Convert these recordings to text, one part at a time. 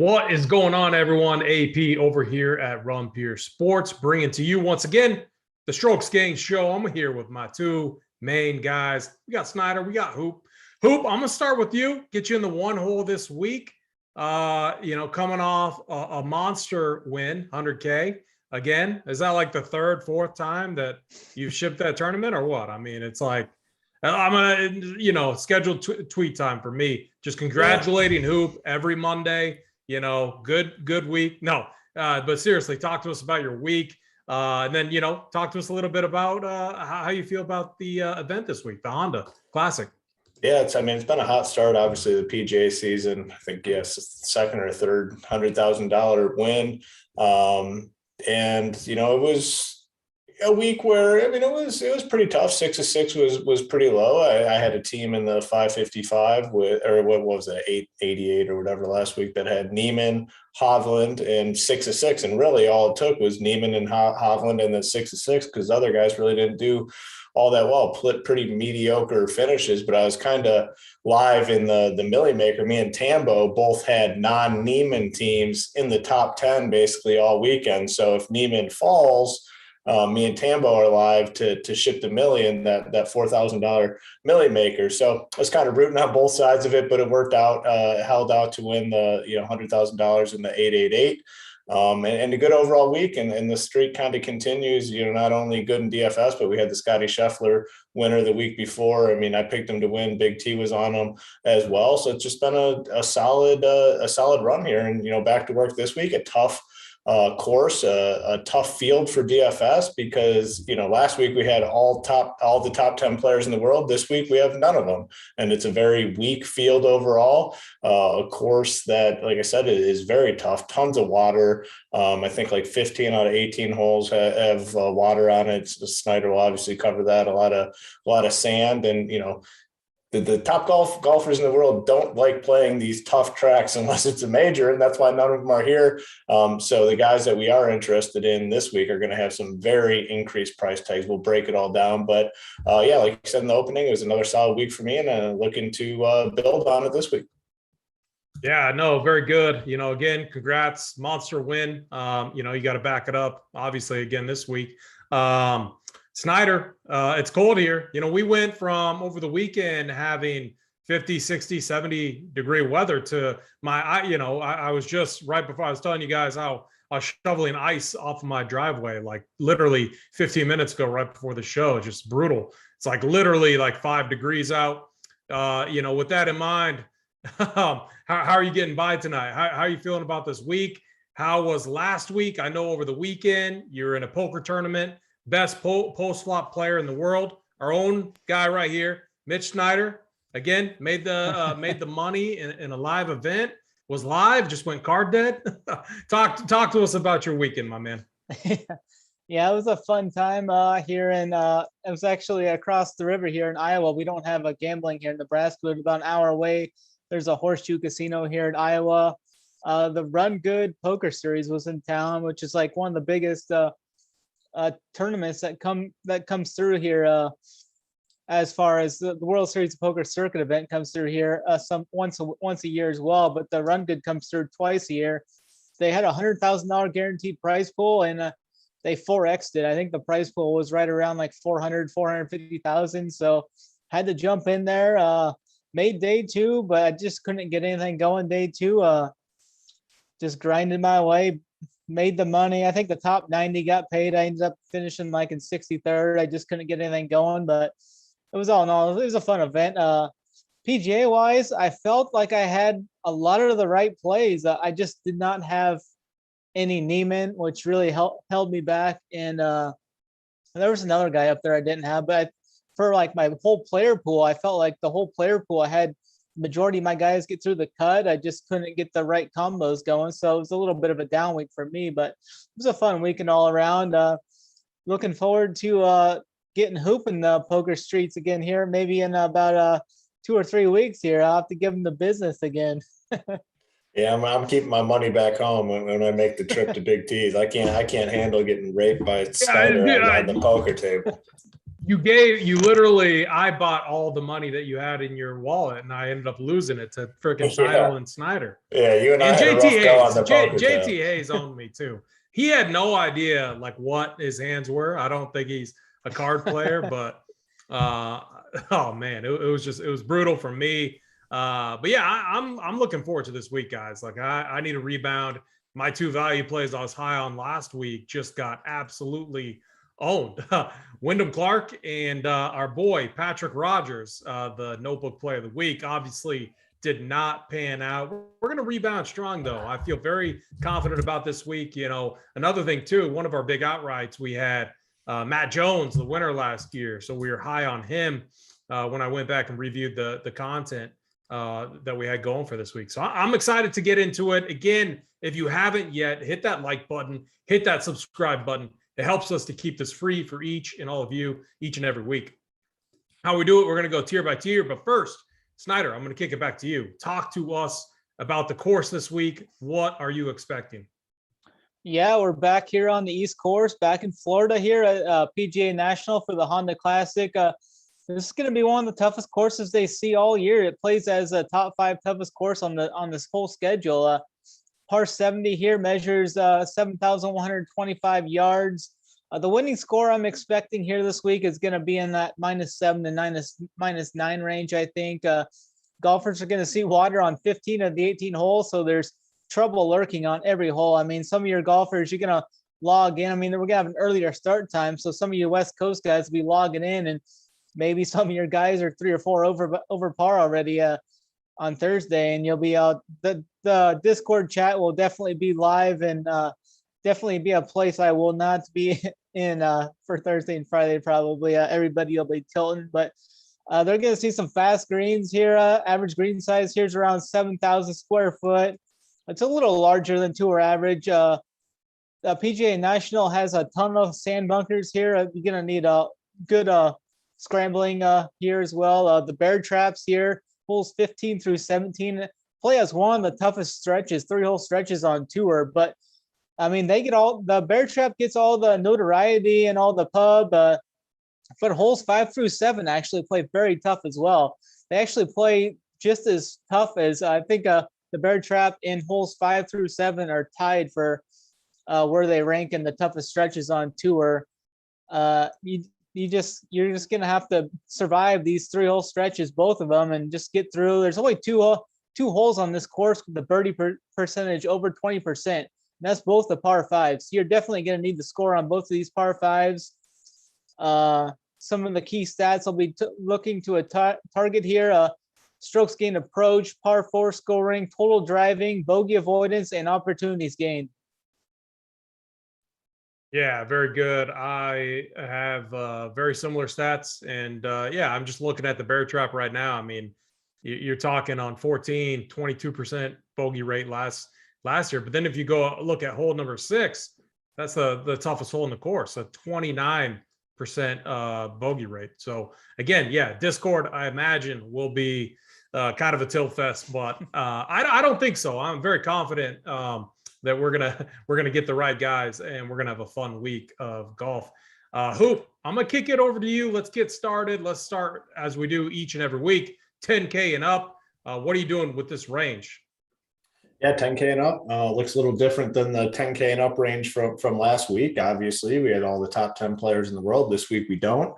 What is going on, everyone? AP over here at Run Pier Sports, bringing to you once again the Strokes Gang Show. I'm here with my two main guys. We got Snyder, we got Hoop. Hoop, I'm gonna start with you. Get you in the one hole this week. Coming off a monster win, 100K. Again, is that like the third, fourth time that you've shipped that tournament, or what? I mean, it's like I'm gonna, scheduled tweet time for me. Just congratulating Hoop every Monday. Good week. No, but seriously, talk to us about your week. And then, talk to us a little bit about how you feel about the event this week, the Honda Classic. Yeah, it's been a hot start. Obviously, the PGA season, I think, second or third $100,000 win. It was a week where, it was pretty tough. 6 of 6 was pretty low. I had a team in the 555 with 888 or whatever last week that had Neiman, Hovland, and 6 of 6. And really all it took was Neiman and Hovland and then 6 of 6 because other guys really didn't do all that well, pretty mediocre finishes. But I was kind of live in the Millie Maker. Me and Tambo both had non-Neiman teams in the top 10 basically all weekend. So if Neiman falls, me and Tambo are live to ship the Millie in that $4,000 Millie Maker. So I was kind of rooting on both sides of it, but it worked out, held out to win the $100,000 in the 888. And a good overall week, and the streak kind of continues. Not only good in DFS, but we had the Scotty Scheffler winner the week before. I picked him to win. Big T was on him as well. So it's just been a solid run here. And back to work this week. A tough course, a tough field for DFS because last week we had all the top 10 players in the world. This week we have none of them, and it's a very weak field overall. A course that, like I said, is very tough. Tons of water. I think like 15 out of 18 holes have water on it. So Snyder will obviously cover that. A lot of sand, and the top golfers in the world don't like playing these tough tracks unless it's a major, and that's why none of them are here. So the guys that we are interested in this week are going to have some very increased price tags. We'll break it all down. But, like I said in the opening, it was another solid week for me, and I'm looking to build on it this week. Yeah, no, very good. Again, congrats, monster win. You got to back it up, obviously, again this week. Snyder, it's cold here. We went from over the weekend having 50, 60, 70 degree weather to I was just right before I was telling you guys how I was shoveling ice off of my driveway, like literally 15 minutes ago, right before the show. It's just brutal. It's like literally like 5 degrees out. With that in mind, how are you getting by tonight? How are you feeling about this week? How was last week? I know over the weekend you're in a poker tournament. Best post-flop player in the world, our own guy right here, Mitch Snyder. Again, made the money in a live event. Was live, just went card dead. Talk to us about your weekend, my man. Yeah, it was a fun time here in. It was actually across the river here in Iowa. We don't have a gambling here in Nebraska. We're about an hour away. There's a Horseshoe Casino here in Iowa. The Run Good Poker Series was in town, which is like one of the biggest tournaments that comes through here as far as the World Series of Poker circuit event comes through here once a year as well, but the Run Good comes through twice a year. They had $100,000 guaranteed prize pool, and they 4x'd it. I think the prize pool was right around like 450,000, so had to jump in there. Made day 2, but I just couldn't get anything going day 2. Just grinded my way, made the money. I think the top 90 got paid. I ended up finishing like in 63rd. I just couldn't get anything going, but it was all in all, it was a fun event. PGA wise, I felt like I had a lot of the right plays. I just did not have any Neiman, which really held me back. And there was another guy up there I didn't have, but for like my whole player pool, I felt like the whole player pool, I had majority of my guys get through the cut. I just couldn't get the right combos going. So it was a little bit of a down week for me, but it was a fun weekend all around. Looking forward to getting Hoop in the poker streets again here, maybe in about 2 or 3 weeks here. I'll have to give him the business again. Yeah, I'm keeping my money back home when I make the trip to Big T's. I can't handle getting raped by Snyder on the poker table. You literally, I bought all the money that you had in your wallet, and I ended up losing it to freaking Seidel and Snyder. Yeah, you and I And had a rough JT go on Hayes. the poker JT tab. Hayes owned me too. He had no idea like what his hands were. I don't think he's a card player, but oh man, it was brutal for me. But yeah, I'm looking forward to this week, guys. Like I need a rebound. My two value plays I was high on last week just got absolutely owned. Wyndham Clark and our boy Patrick Rogers, the notebook player of the week, obviously did not pan out. We're going to rebound strong, though. I feel very confident about this week. You know, another thing, too, one of our big outrights, we had Matt Jones, the winner last year. So we were high on him when I went back and reviewed the content that we had going for this week. So I'm excited to get into it. Again, if you haven't yet, hit that like button, hit that subscribe button. It helps us to keep this free for each and all of you each and every week. How we do it, we're going to go tier by tier. But first, Snyder, I'm going to kick it back to you. Talk to us about the course this week. What are you expecting? Yeah, we're back here on the East Coast, back in Florida here at PGA National for the Honda Classic. This is going to be one of the toughest courses they see all year. It plays as a top 5 toughest course on this whole schedule. Par 70 here measures 7,125 yards. The winning score I'm expecting here this week is going to be in that -7 to -9 range, I think. Golfers are going to see water on 15 of the 18 holes, so there's trouble lurking on every hole. I mean, some of your golfers, you're going to log in. I mean, we're going to have an earlier start time, so some of you West Coast guys will be logging in, and maybe some of your guys are 3 or 4 over par already on Thursday, and you'll be out. The Discord chat will definitely be live and definitely be a place I will not be in for Thursday and Friday. Probably everybody will be tilting, but they're going to see some fast greens here. Average green size here is around 7,000 square foot. It's a little larger than tour average. The PGA National has a ton of sand bunkers here. You're going to need a good scrambling here as well. The bear traps here, holes 15 through 17, play as one of the toughest stretches, 3-hole stretches on tour, but I mean, the bear trap gets all the notoriety and all the pub, but holes 5 through 7 actually play very tough as well. They actually play just as tough as I think the bear trap in holes 5 through 7 are tied for where they rank in the toughest stretches on tour. You're just gonna have to survive these 3-hole stretches, both of them, and just get through. There's only two holes on this course with the birdie percentage over 20%. And that's both the par 5s. So you're definitely going to need the score on both of these par 5s. Some of the key stats I'll be looking to target here: strokes gained approach, par 4 scoring, total driving, bogey avoidance, and opportunities gained. Yeah, very good. I have very similar stats. And yeah, I'm just looking at the bear trap right now. I mean, you're talking on 14, 22% bogey rate last year. But then if you go look at hole number 6, that's the toughest hole in the course, a 29% bogey rate. So again, yeah, Discord, I imagine, will be kind of a tilt fest, but I don't think so. I'm very confident that we're gonna get the right guys and we're gonna have a fun week of golf. Hoop, I'm gonna kick it over to you. Let's get started. Let's start as we do each and every week, 10K and up. What are you doing with this range? Yeah, 10K and up looks a little different than the 10K and up range from last week. Obviously, we had all the top 10 players in the world. This week we don't.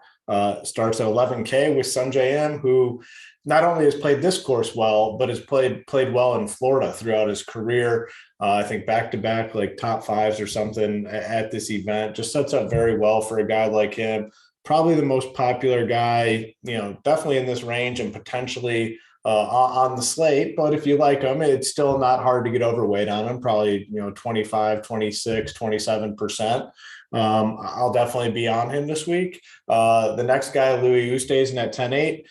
Starts at 11K with Sungjae M, who not only has played this course well, but has played well in Florida throughout his career. I think back-to-back like top 5s or something at this event. Just sets up very well for a guy like him. Probably the most popular guy, definitely in this range and potentially on the slate. But if you like him, it's still not hard to get overweight on him. Probably, 25, 26, 27%. I'll definitely be on him this week. The next guy, Louis Oosthuizen at 10-8.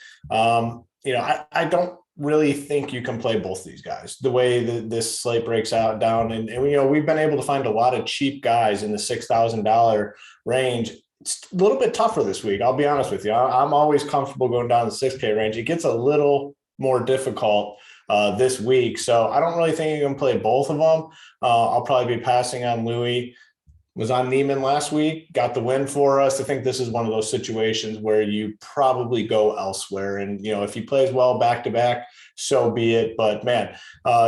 I don't really think you can play both these guys the way that this slate breaks down. And we've been able to find a lot of cheap guys in the $6,000 range. It's a little bit tougher this week. I'll be honest with you. I'm always comfortable going down the 6K range. It gets a little more difficult this week. So I don't really think you can play both of them. I'll probably be passing on Louis. was on Neiman last week, got the win for us. I think this is one of those situations where you probably go elsewhere. And, if he plays well back-to-back, so be it. But man,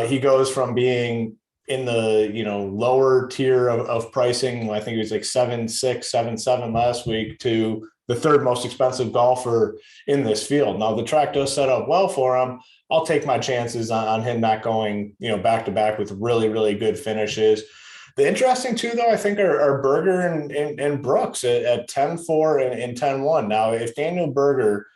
he goes from being in the, lower tier of pricing. I think he was like 7.6, 7.7 last week, to the third most expensive golfer in this field. Now the track does set up well for him. I'll take my chances on him not going, back-to-back with really, really good finishes. The interesting two, though, I think are Berger and Brooks at 10-4 and 10-1. Now, if Daniel Berger,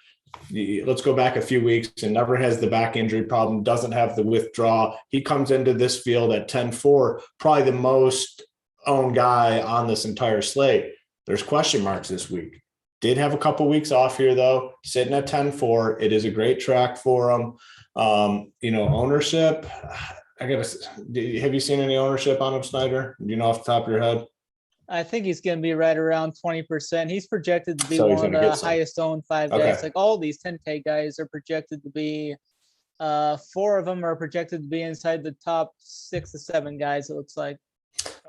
let's go back a few weeks, and never has the back injury problem, doesn't have the withdrawal, he comes into this field at 10-4, probably the most owned guy on this entire slate. There's question marks this week. Did have a couple weeks off here, though, sitting at 10-4. It is a great track for him. Ownership, have you seen any ownership on him, Snyder? Do you know off the top of your head? I think he's going to be right around 20%. He's projected to be one of the highest owned 5 guys. Like all these 10K guys are projected to be, 4 of them are projected to be inside the top 6 to 7 guys, it looks like.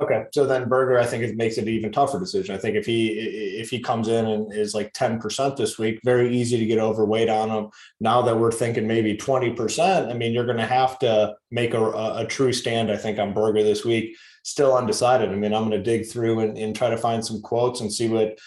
Okay, so then Berger, I think it makes it an even tougher decision. I think if he comes in and is like 10% this week, very easy to get overweight on him. Now that we're thinking maybe 20%, I mean, you're going to have to make a true stand, I think, on Berger this week. Still undecided. I mean, I'm going to dig through and try to find some quotes and see what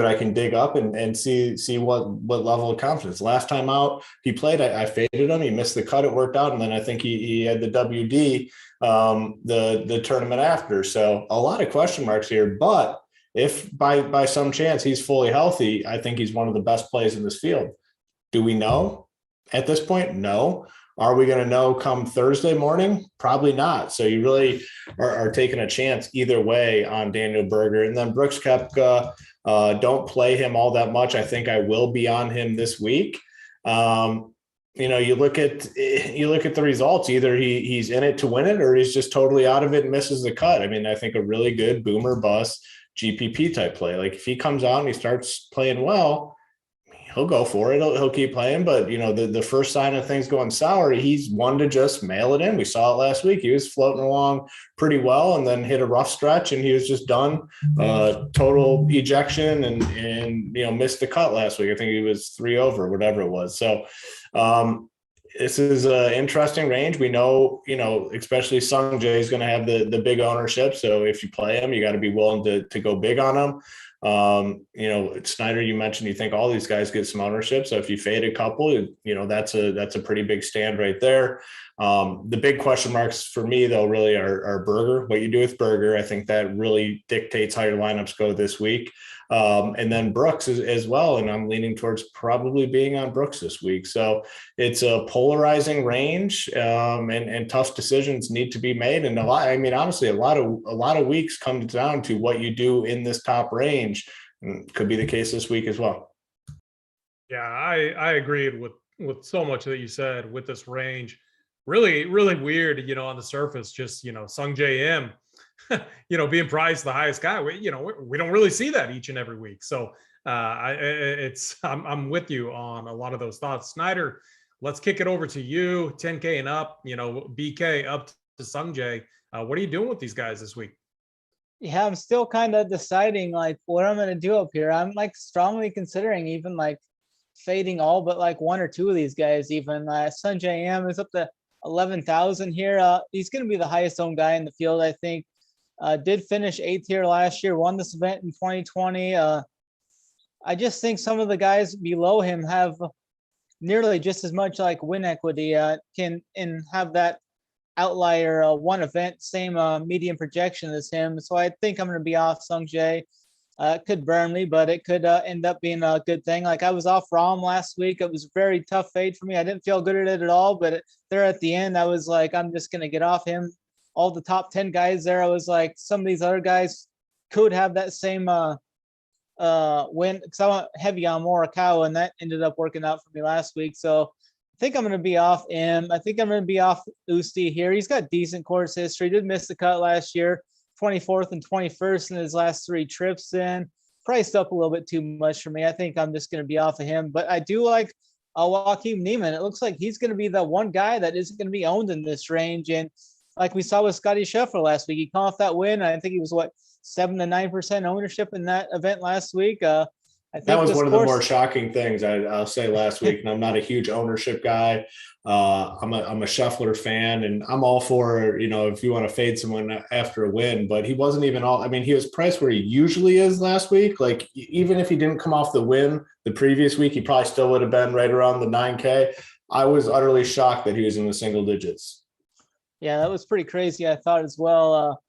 I can dig up and see what level of confidence. Last time out he played, I faded him. He missed the cut. It worked out, and then I think he had the WD the tournament after. So a lot of question marks here. But if by some chance he's fully healthy, I think he's one of the best plays in this field. Do we know at this point? No. Are we going to know come Thursday morning? Probably not. So you really are taking a chance either way on Daniel Berger. And then Brooks Koepka, don't play him all that much. I think I will be on him this week. You look at the results. Either he's in it to win it, or he's just totally out of it and misses the cut. I mean, I think a really good boomer bust GPP type play. Like if he comes out and he starts playing well, he'll go for it. He'll keep playing. But, the first sign of things going sour, he's one to just mail it in. We saw it last week. He was floating along pretty well and then hit a rough stretch, and he was just done. Total ejection and missed the cut last week. I think he was 3 over, whatever it was. So this is an interesting range. We know, especially Sung Jae is going to have the big ownership. So if you play him, you got to be willing to go big on him. Snyder, you mentioned you think all these guys get some ownership. So if you fade a couple, that's a pretty big stand right there. The big question marks for me, though, really are Berger. What you do with Berger, I think that really dictates how your lineups go this week. And then Brooks as well. And I'm leaning towards probably being on Brooks this week. So it's a polarizing range, and tough decisions need to be made. And honestly, a lot of weeks come down to what you do in this top range. And could be the case this week as well. Yeah, I agreed with so much that you said with this range. Really, really weird, on the surface, just, Sung Jae M, being priced the highest guy. We don't really see that each and every week. So I'm with you on a lot of those thoughts. Snyder, let's kick it over to you. 10K and up, BK up to Sung Jae. What are you doing with these guys this week? Yeah, I'm still kind of deciding what I'm going to do up here. I'm strongly considering even fading all but 1 or 2 of these guys. Even Sung Jae M is up to 11,000 here. He's going to be the highest owned guy in the field, I think. Did finish 8th here last year, won this event in 2020. I just think some of the guys below him have nearly just as much win equity, can have that outlier one event, same median projection as him. So I think I'm going to be off Sung Jae. It could burn me, but it could end up being a good thing. I was off Rom last week. It was a very tough fade for me. I didn't feel good at it at all, but there at the end, I was I'm just going to get off him. All the top 10 guys there, I was some of these other guys could have that same win, because I went heavy on Morikawa, and that ended up working out for me last week. So I think I'm going to be off him. I think I'm going to be off Usti here. He's got decent course history. Did miss the cut last year, 24th and 21st in his last 3 trips in. Priced up a little bit too much for me. I think I'm just going to be off of him. But I do like Joaquin Niemann. It looks like he's going to be the one guy that isn't going to be owned in this range. And like we saw with Scotty Scheffler last week. He came off that win. I think he was 7 to 9% ownership in that event last week. I think That was this one of the course, more shocking things I'll say last week. And I'm not a huge ownership guy. I'm a Scheffler fan, and I'm all for, if you want to fade someone after a win, but he wasn't even all. I mean, he was priced where he usually is last week. Like, even if he didn't come off the win the previous week, he probably still would have been right around the 9K. I was utterly shocked that he was in the single digits. Yeah, that was pretty crazy, I thought as well.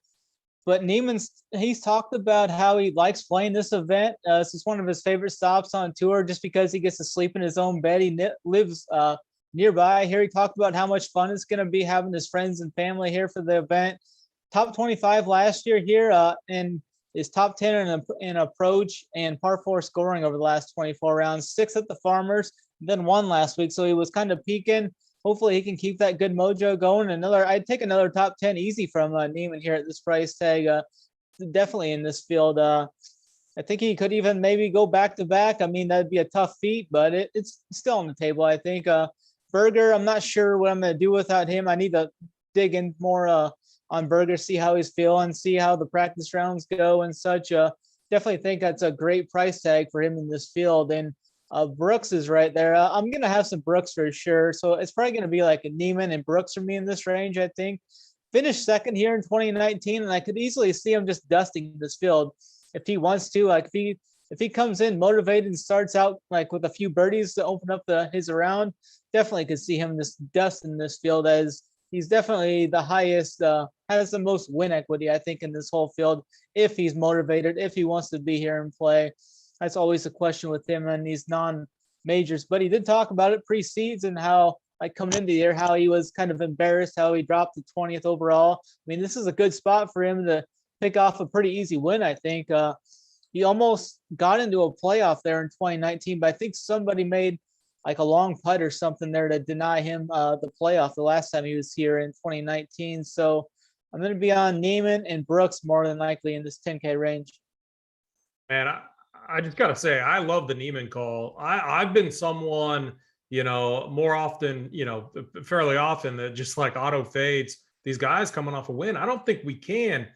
But he's talked about how he likes playing this event. This is one of his favorite stops on tour just because he gets to sleep in his own bed. He lives nearby. Here he talked about how much fun it's going to be having his friends and family here for the event. Top 25 last year here, and is top 10 in approach and par 4 scoring over the last 24 rounds. 6 at the Farmers, then 1 last week. So he was kind of peaking. Hopefully he can keep that good mojo going. I'd take another top 10 easy from Niemann here at this price tag. Definitely in this field. I think he could even maybe go back to back. I mean, that'd be a tough feat, but it's still on the table. I think Berger, I'm not sure what I'm going to do without him. I need to dig in more on Berger, see how he's feeling, see how the practice rounds go and such. Definitely think that's a great price tag for him in this field. And Brooks is right there. I'm going to have some Brooks for sure. So it's probably going to be like a Niemann and Brooks for me in this range, I think. Finished second here in 2019, and I could easily see him just dusting this field if he wants to. Like if he comes in motivated and starts out like with a few birdies to open up his round, definitely could see him just dust in this field, as he's definitely the highest, has the most win equity, I think, in this whole field. If he's motivated, if he wants to be here and play. That's always a question with him and these non-majors. But he did talk about it pre-seeds and how, like, coming into the year, how he was kind of embarrassed, how he dropped to 20th overall. I mean, this is a good spot for him to pick off a pretty easy win, I think. He almost got into a playoff there in 2019, but I think somebody made like a long putt or something there to deny him the playoff the last time he was here in 2019. So I'm going to be on Niemann and Brooks more than likely in this 10K range. Man, I just got to say, I love the Niemann call. I've been someone, more often, fairly often, that just like auto fades these guys coming off a win. I don't think we can,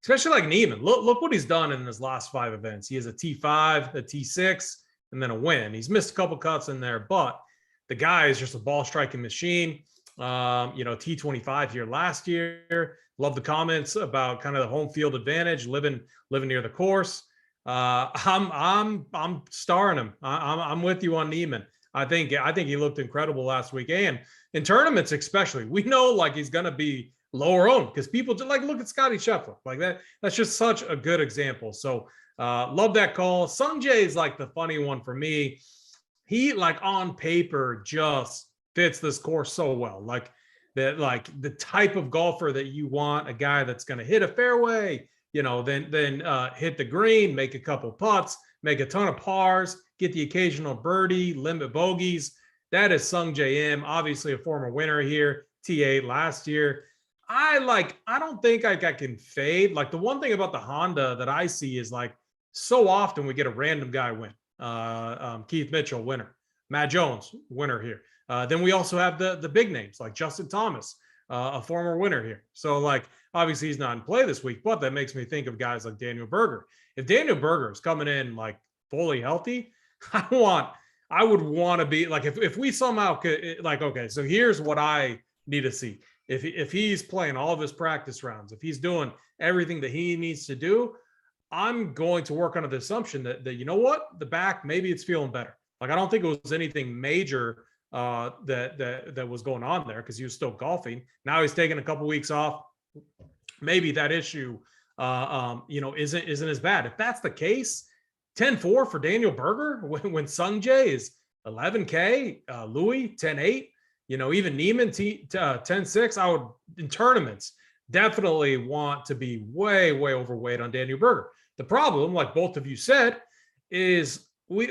especially like Niemann. Look what he's done in his last 5 events. He has a T5, a T6, and then a win. He's missed a couple cuts in there, but the guy is just a ball striking machine. T25 here last year. Love the comments about kind of the home field advantage, living near the course. I'm starring him. I'm with you on Niemann. I think he looked incredible last week, and in tournaments especially. We know like he's gonna be lower owned because people just like look at Scotty Scheffler like that. That's just such a good example. So love that call. Sungjae is like the funny one for me. He like on paper just fits this course so well. Like that, like the type of golfer that you want, a guy that's gonna hit a fairway. Then hit the green, make a couple putts, make a ton of pars, get the occasional birdie, limit bogeys. That is Sungjae Im, obviously a former winner here, T8 last year. I don't think I can fade. Like the one thing about the Honda that I see is like so often we get a random guy win. Keith Mitchell, winner. Matt Jones, winner here. Then we also have the big names like Justin Thomas, a former winner here. So like, obviously he's not in play this week, but that makes me think of guys like Daniel Berger. If Daniel Berger is coming in like fully healthy, I would want to be like, if we somehow could, like, okay, so here's what I need to see. If he's playing all of his practice rounds, if he's doing everything that he needs to do, I'm going to work under the assumption that you know what, the back, maybe it's feeling better. Like, I don't think it was anything major that was going on there because he was still golfing. Now he's taking a couple weeks off. Maybe that issue, isn't as bad. If that's the case, 10-4 for Daniel Berger when Sungjae is 11K, Louis 10-8, even Niemann 10-6. I would, in tournaments, definitely want to be way, way overweight on Daniel Berger. The problem, like both of you said, is we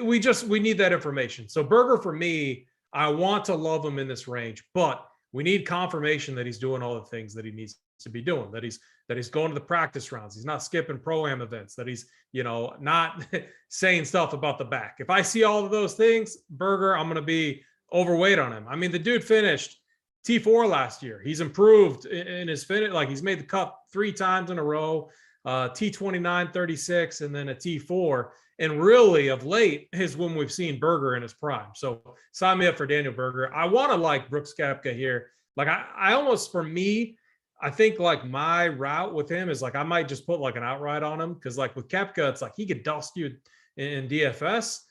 need that information. So Berger, for me, I want to love him in this range, but we need confirmation that he's doing all the things that he needs to be doing, that he's going to the practice rounds, he's not skipping pro-am events, that he's not saying stuff about the back. If I see all of those things, Berger, I'm going to be overweight on him. I mean, the dude finished T4 last year. He's improved in his finish. Like he's made the cut 3 times in a row, T29, 36, and then a T4. And really of late is when we've seen Berger in his prime. So sign me up for Daniel Berger. I want to like Brooks Koepka here. Like I almost, for me, I think like my route with him is like I might just put like an outright on him, because like with Kepka, it's like he could dust you in DFS.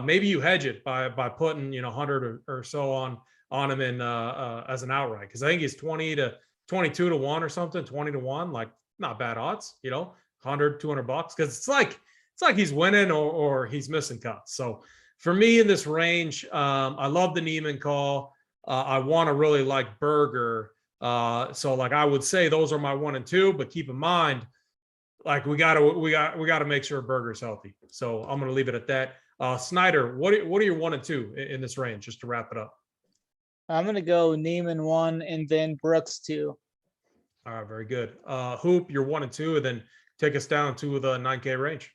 Maybe you hedge it by putting 100 or so on him in as an outright, because I think he's 20 to 22 to 1 or something, 20 to 1, like not bad odds, 100, $200, because it's like he's winning or he's missing cuts. So for me in this range, I love the Neiman call. I want to really like Berger. So like I would say those are my 1 and 2, but keep in mind, like we got to make sure Berger's healthy. So I'm going to leave it at that. Snyder, what are your 1 and 2 in this range, just to wrap it up? I'm going to go Neiman 1 and then Brooks 2. All right, very good. Hoop, you're 1 and 2, and then take us down to the 9K range.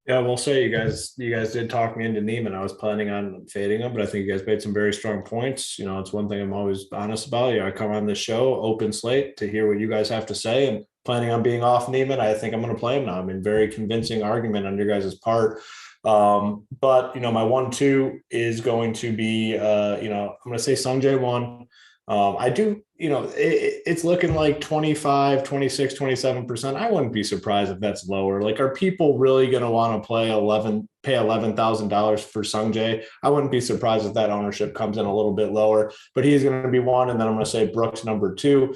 Yeah, we'll say you guys did talk me into Neiman. I was planning on fading him, but I think you guys made some very strong points. It's one thing I'm always honest about. I come on this show, open slate, to hear what you guys have to say, and planning on being off Neiman. I think I'm going to play him now. I mean, very convincing argument on your guys' part. But my 1-2 is going to be, I'm going to say Sungjae 1. I do, it's looking like 25, 26, 27%. I wouldn't be surprised if that's lower. Like, are people really going to want to pay $11,000 for Sungjae? I wouldn't be surprised if that ownership comes in a little bit lower, but he's going to be 1. And then I'm going to say Brooks number 2.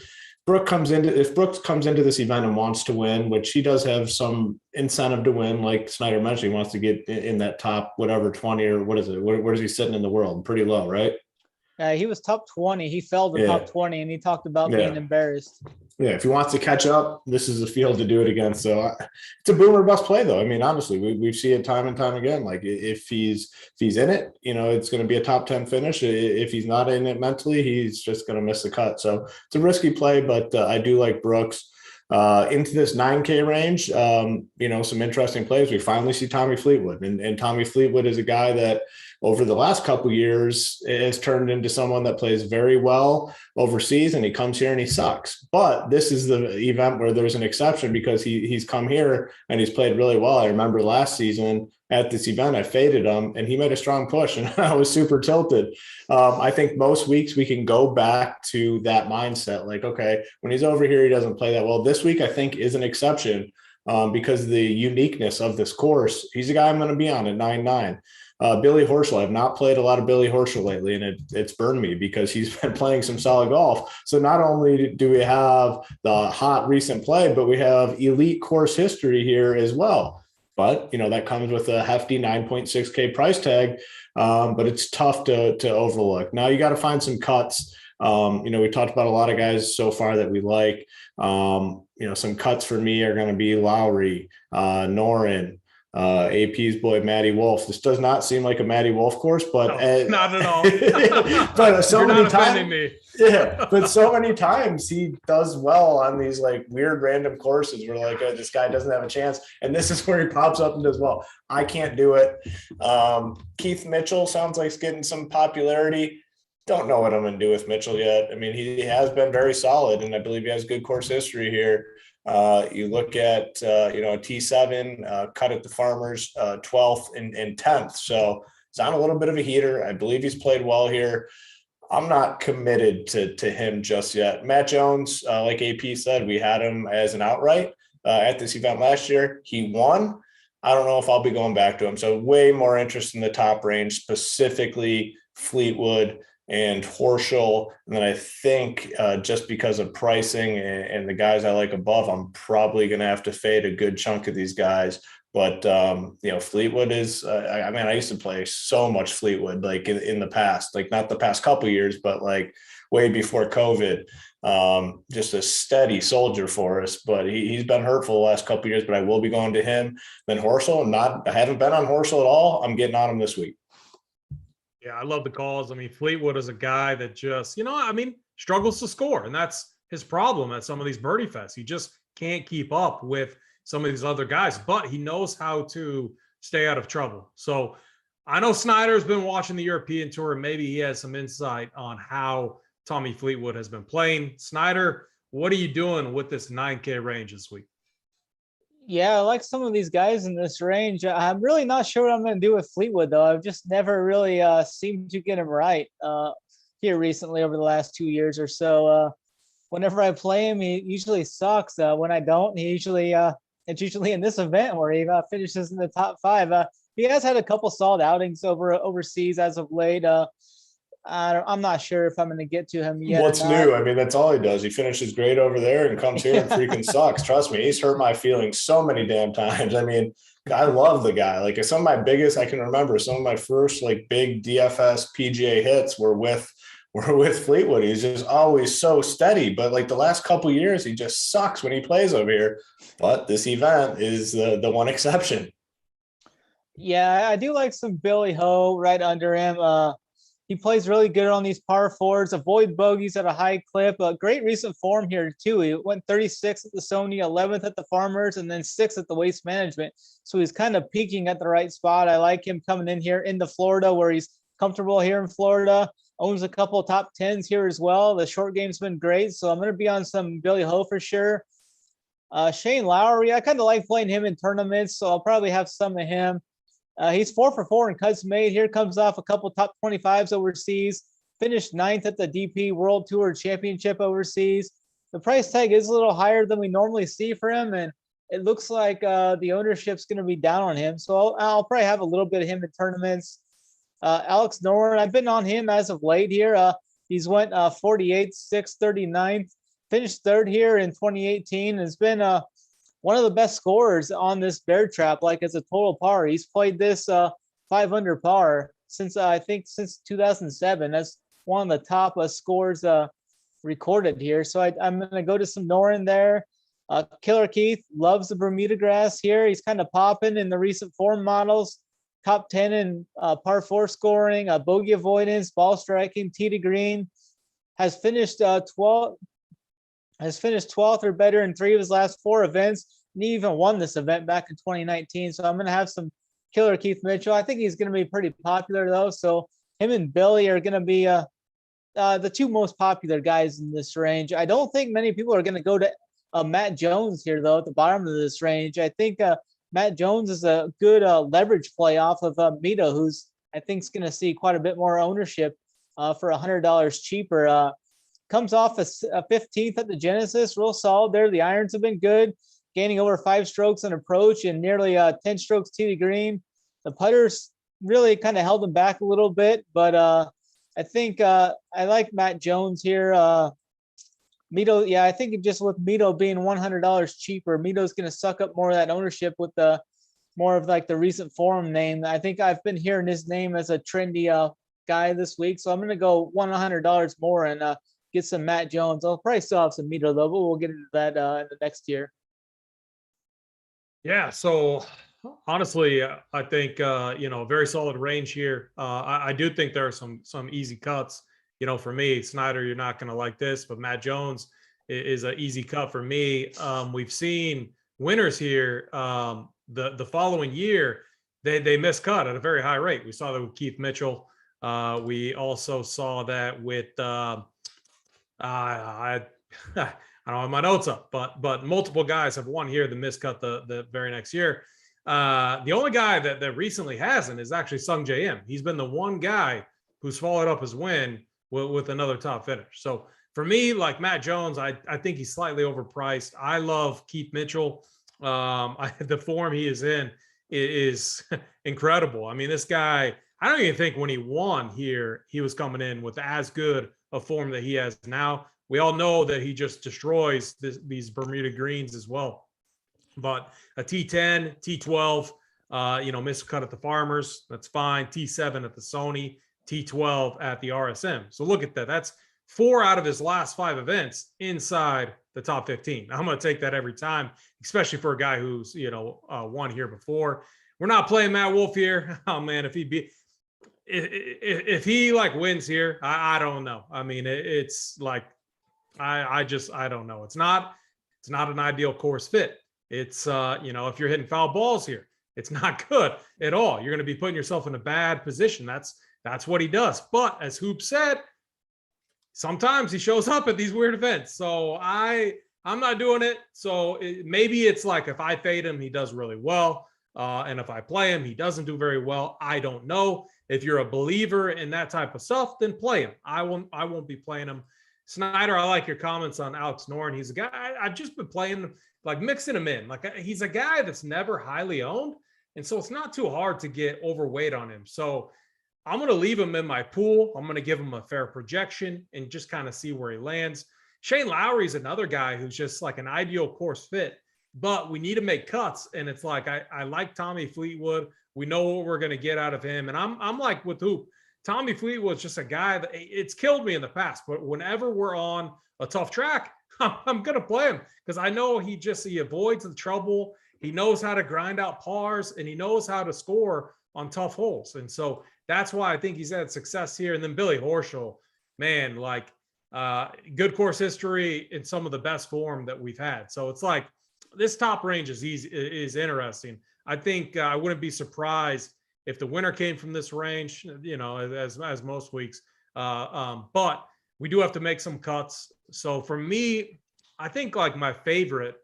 If Brooks comes into this event and wants to win, which he does have some incentive to win, like Snyder mentioned, he wants to get in that top, whatever, 20 or what is it? Where is he sitting in the world? Pretty low, right? He was top 20. He fell to top 20, and he talked about being embarrassed. Yeah, if he wants to catch up, this is a field to do it against. So it's a boomer bust play, though. I mean, honestly, we've seen it time and time again. Like if he's in it, it's going to be a top 10 finish. If he's not in it mentally, he's just going to miss the cut. So it's a risky play, but I do like Brooks. Into this 9K range, some interesting plays. We finally see Tommy Fleetwood, and Tommy Fleetwood is a guy that over the last couple of years has turned into someone that plays very well overseas, and he comes here and he sucks. But this is the event where there's an exception, because he's come here and he's played really well. I remember last season at this event, I faded him and he made a strong push, and I was super tilted. I think most weeks we can go back to that mindset. Like, okay, when he's over here, he doesn't play that well. This week, I think, is an exception because of the uniqueness of this course. He's a guy I'm going to be on at 9-9. Billy Horschel. I've not played a lot of Billy Horschel lately, and it's burned me because he's been playing some solid golf. So not only do we have the hot recent play, but we have elite course history here as well. But, that comes with a hefty 9.6K price tag, but it's tough to overlook. Now you got to find some cuts. We talked about a lot of guys so far that we like. Some cuts for me are going to be Lowry, Norton, AP's boy, Matty Wolf. This does not seem like a Matty Wolf course, but no, not at all. But so You're many not offending times, me. Yeah, but so many times he does well on these like weird random courses where like this guy doesn't have a chance, and this is where he pops up and does well. I can't do it. Keith Mitchell sounds like he's getting some popularity. Don't know what I'm going to do with Mitchell yet. I mean, he has been very solid, and I believe he has good course history here. You look at, a T7 cut at the Farmers, 12th and 10th. So it's on a little bit of a heater. I believe he's played well here. I'm not committed to him just yet. Matt Jones, like AP said, we had him as an outright at this event last year. He won. I don't know if I'll be going back to him. So way more interest in the top range, specifically Fleetwood and Horschel. And then I think just because of pricing and the guys I like above, I'm probably going to have to fade a good chunk of these guys. But, Fleetwood is, I used to play so much Fleetwood, like in the past, like not the past couple of years, but like way before COVID, just a steady soldier for us. But he's been hurtful the last couple of years, but I will be going to him. Then Horschel, I haven't been on Horschel at all. I'm getting on him this week. Yeah, I love the calls. I mean, Fleetwood is a guy that just, struggles to score. And that's his problem at some of these birdie fests. He just can't keep up with some of these other guys, but he knows how to stay out of trouble. So I know Snyder's been watching the European Tour, and maybe he has some insight on how Tommy Fleetwood has been playing. Snyder, what are you doing with this 9K range this week? Yeah, I like some of these guys in this range. I'm really not sure what I'm going to do with Fleetwood, though. I've just never really seemed to get him right here recently over the last 2 years or so. Whenever I play him, he usually sucks. When I don't, it's usually in this event where he finishes in the top 5. He has had a couple solid outings overseas as of late. I'm not sure if I'm going to get to him yet. What's new? I mean, that's all he does. He finishes great over there and comes here and freaking sucks. Trust me, he's hurt my feelings so many damn times. I mean, I love the guy. Like some of my biggest, I can remember some of my first like big DFS PGA hits were with Fleetwood. He's just always so steady. But like the last couple years, he just sucks when he plays over here. But this event is the one exception. Yeah, I do like some Billy Ho right under him. He plays really good on these par fours, avoid bogeys at a high clip. Great recent form here, too. He went 36 at the Sony, 11th at the Farmers, and then 6th at the Waste Management. So he's kind of peaking at the right spot. I like him coming in here into Florida, where he's comfortable here in Florida. Owns a couple of top 10s here as well. The short game's been great, so I'm going to be on some Billy Ho for sure. Shane Lowry, I kind of like playing him in tournaments, so I'll probably have some of him. He's 4 for 4 in cuts made. Here comes off a couple top 25s overseas. Finished 9th at the DP World Tour Championship overseas. The price tag is a little higher than we normally see for him, and it looks like the ownership's going to be down on him. So I'll probably have a little bit of him in tournaments. Alex Norton, I've been on him as of late here. He's went 48th, 6th, 39th. Finished 3rd here in 2018. Has been one of the best scorers on this bear trap, like as a total par. He's played this 5 under par since 2007. That's one of the top scores recorded here. So I'm going to go to some Norton there. Killer Keith loves the Bermuda grass here. He's kind of popping in the recent form models. Top 10 in par 4 scoring, bogey avoidance, ball striking, tee to green. Has finished 12th or better in 3 of his last 4 events, and he even won this event back in 2019. So I'm going to have some Killer Keith Mitchell. I think he's going to be pretty popular, though. So him and Billy are going to be the 2 most popular guys in this range. I don't think many people are going to go to Matt Jones here, though, at the bottom of this range. I think Matt Jones is a good leverage play off of Mito, who's I think is going to see quite a bit more ownership for $100 cheaper. Comes off a 15th at the Genesis, real solid there. The irons have been good, gaining over 5 strokes on approach and nearly 10 strokes tee to green. The putters really kind of held him back a little bit, but I think I like Matt Jones here. Mito, yeah, I think just with Mito being $100 cheaper, Mito's going to suck up more of that ownership with the more of like the recent forum name. I think I've been hearing his name as a trendy guy this week, so I'm going to go $100 more and get some Matt Jones. I'll probably still have some Mito though, but we'll get into that in the next year. Yeah. So honestly, I think, very solid range here. I do think there are some easy cuts, for me. Snyder, you're not going to like this, but Matt Jones is an easy cut for me. We've seen winners here. The following year, they miscut at a very high rate. We saw that with Keith Mitchell. We also saw that with, I don't have my notes up, but multiple guys have won here that miscut the very next year. The only guy that recently hasn't is actually Sung J M. He's been the one guy who's followed up his win with another top finish. So for me, like Matt Jones, I think he's slightly overpriced. I love Keith Mitchell. The form he is in is incredible. I mean, this guy, I don't even think when he won here, he was coming in with as good a form that he has now. We all know that he just destroys these Bermuda greens as well. But a T10, T12, miscut at the Farmers, that's fine. T7 at the Sony, T12 at the RSM. So look at that. That's 4 out of his last 5 events inside the top 15. I'm going to take that every time, especially for a guy who's, won here before. We're not playing Matt Wolff here. Oh man, if he like wins here, I don't know. I mean, it's like, I don't know. It's not an ideal course fit. It's, if you're hitting foul balls here, it's not good at all. You're going to be putting yourself in a bad position. That's what he does. But as Hoop said, sometimes he shows up at these weird events. So I'm not doing it. So maybe it's like if I fade him, he does really well. And if I play him, he doesn't do very well. I don't know. If you're a believer in that type of stuff, then play him. I won't be playing him. Snyder, I like your comments on Alex Norton. He's a guy I've just been playing, like mixing him in. Like he's a guy that's never highly owned. And so it's not too hard to get overweight on him. So I'm going to leave him in my pool. I'm going to give him a fair projection and just kind of see where he lands. Shane Lowry is another guy who's just like an ideal course fit, but we need to make cuts. And it's like, I like Tommy Fleetwood. We know what we're going to get out of him. And I'm like with Hoop, Tommy Fleetwood's just a guy that it's killed me in the past, but whenever we're on a tough track, I'm going to play him because I know he avoids the trouble. He knows how to grind out pars and he knows how to score on tough holes. And so that's why I think he's had success here. And then Billy Horschel, man, like good course history in some of the best form that we've had. So it's like this top range is interesting. I think I wouldn't be surprised if the winner came from this range, you know, as most weeks. But we do have to make some cuts. So for me, I think like my favorite,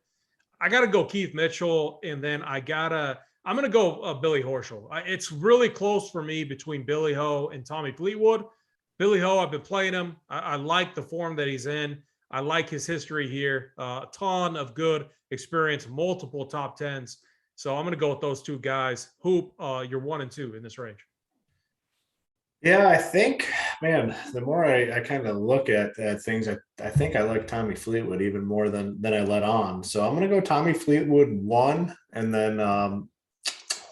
I got to go Keith Mitchell, and then I'm going to go Billy Horschel. It's really close for me between Billy Ho and Tommy Fleetwood. Billy Ho, I've been playing him. I like the form that he's in. I like his history here. A ton of good experience, multiple top tens. So I'm going to go with those two guys. Hoop, you're 1 and 2 in this range. Yeah, I think, man, the more I kind of look at things, I think I like Tommy Fleetwood even more than I let on. So I'm going to go Tommy Fleetwood 1 and then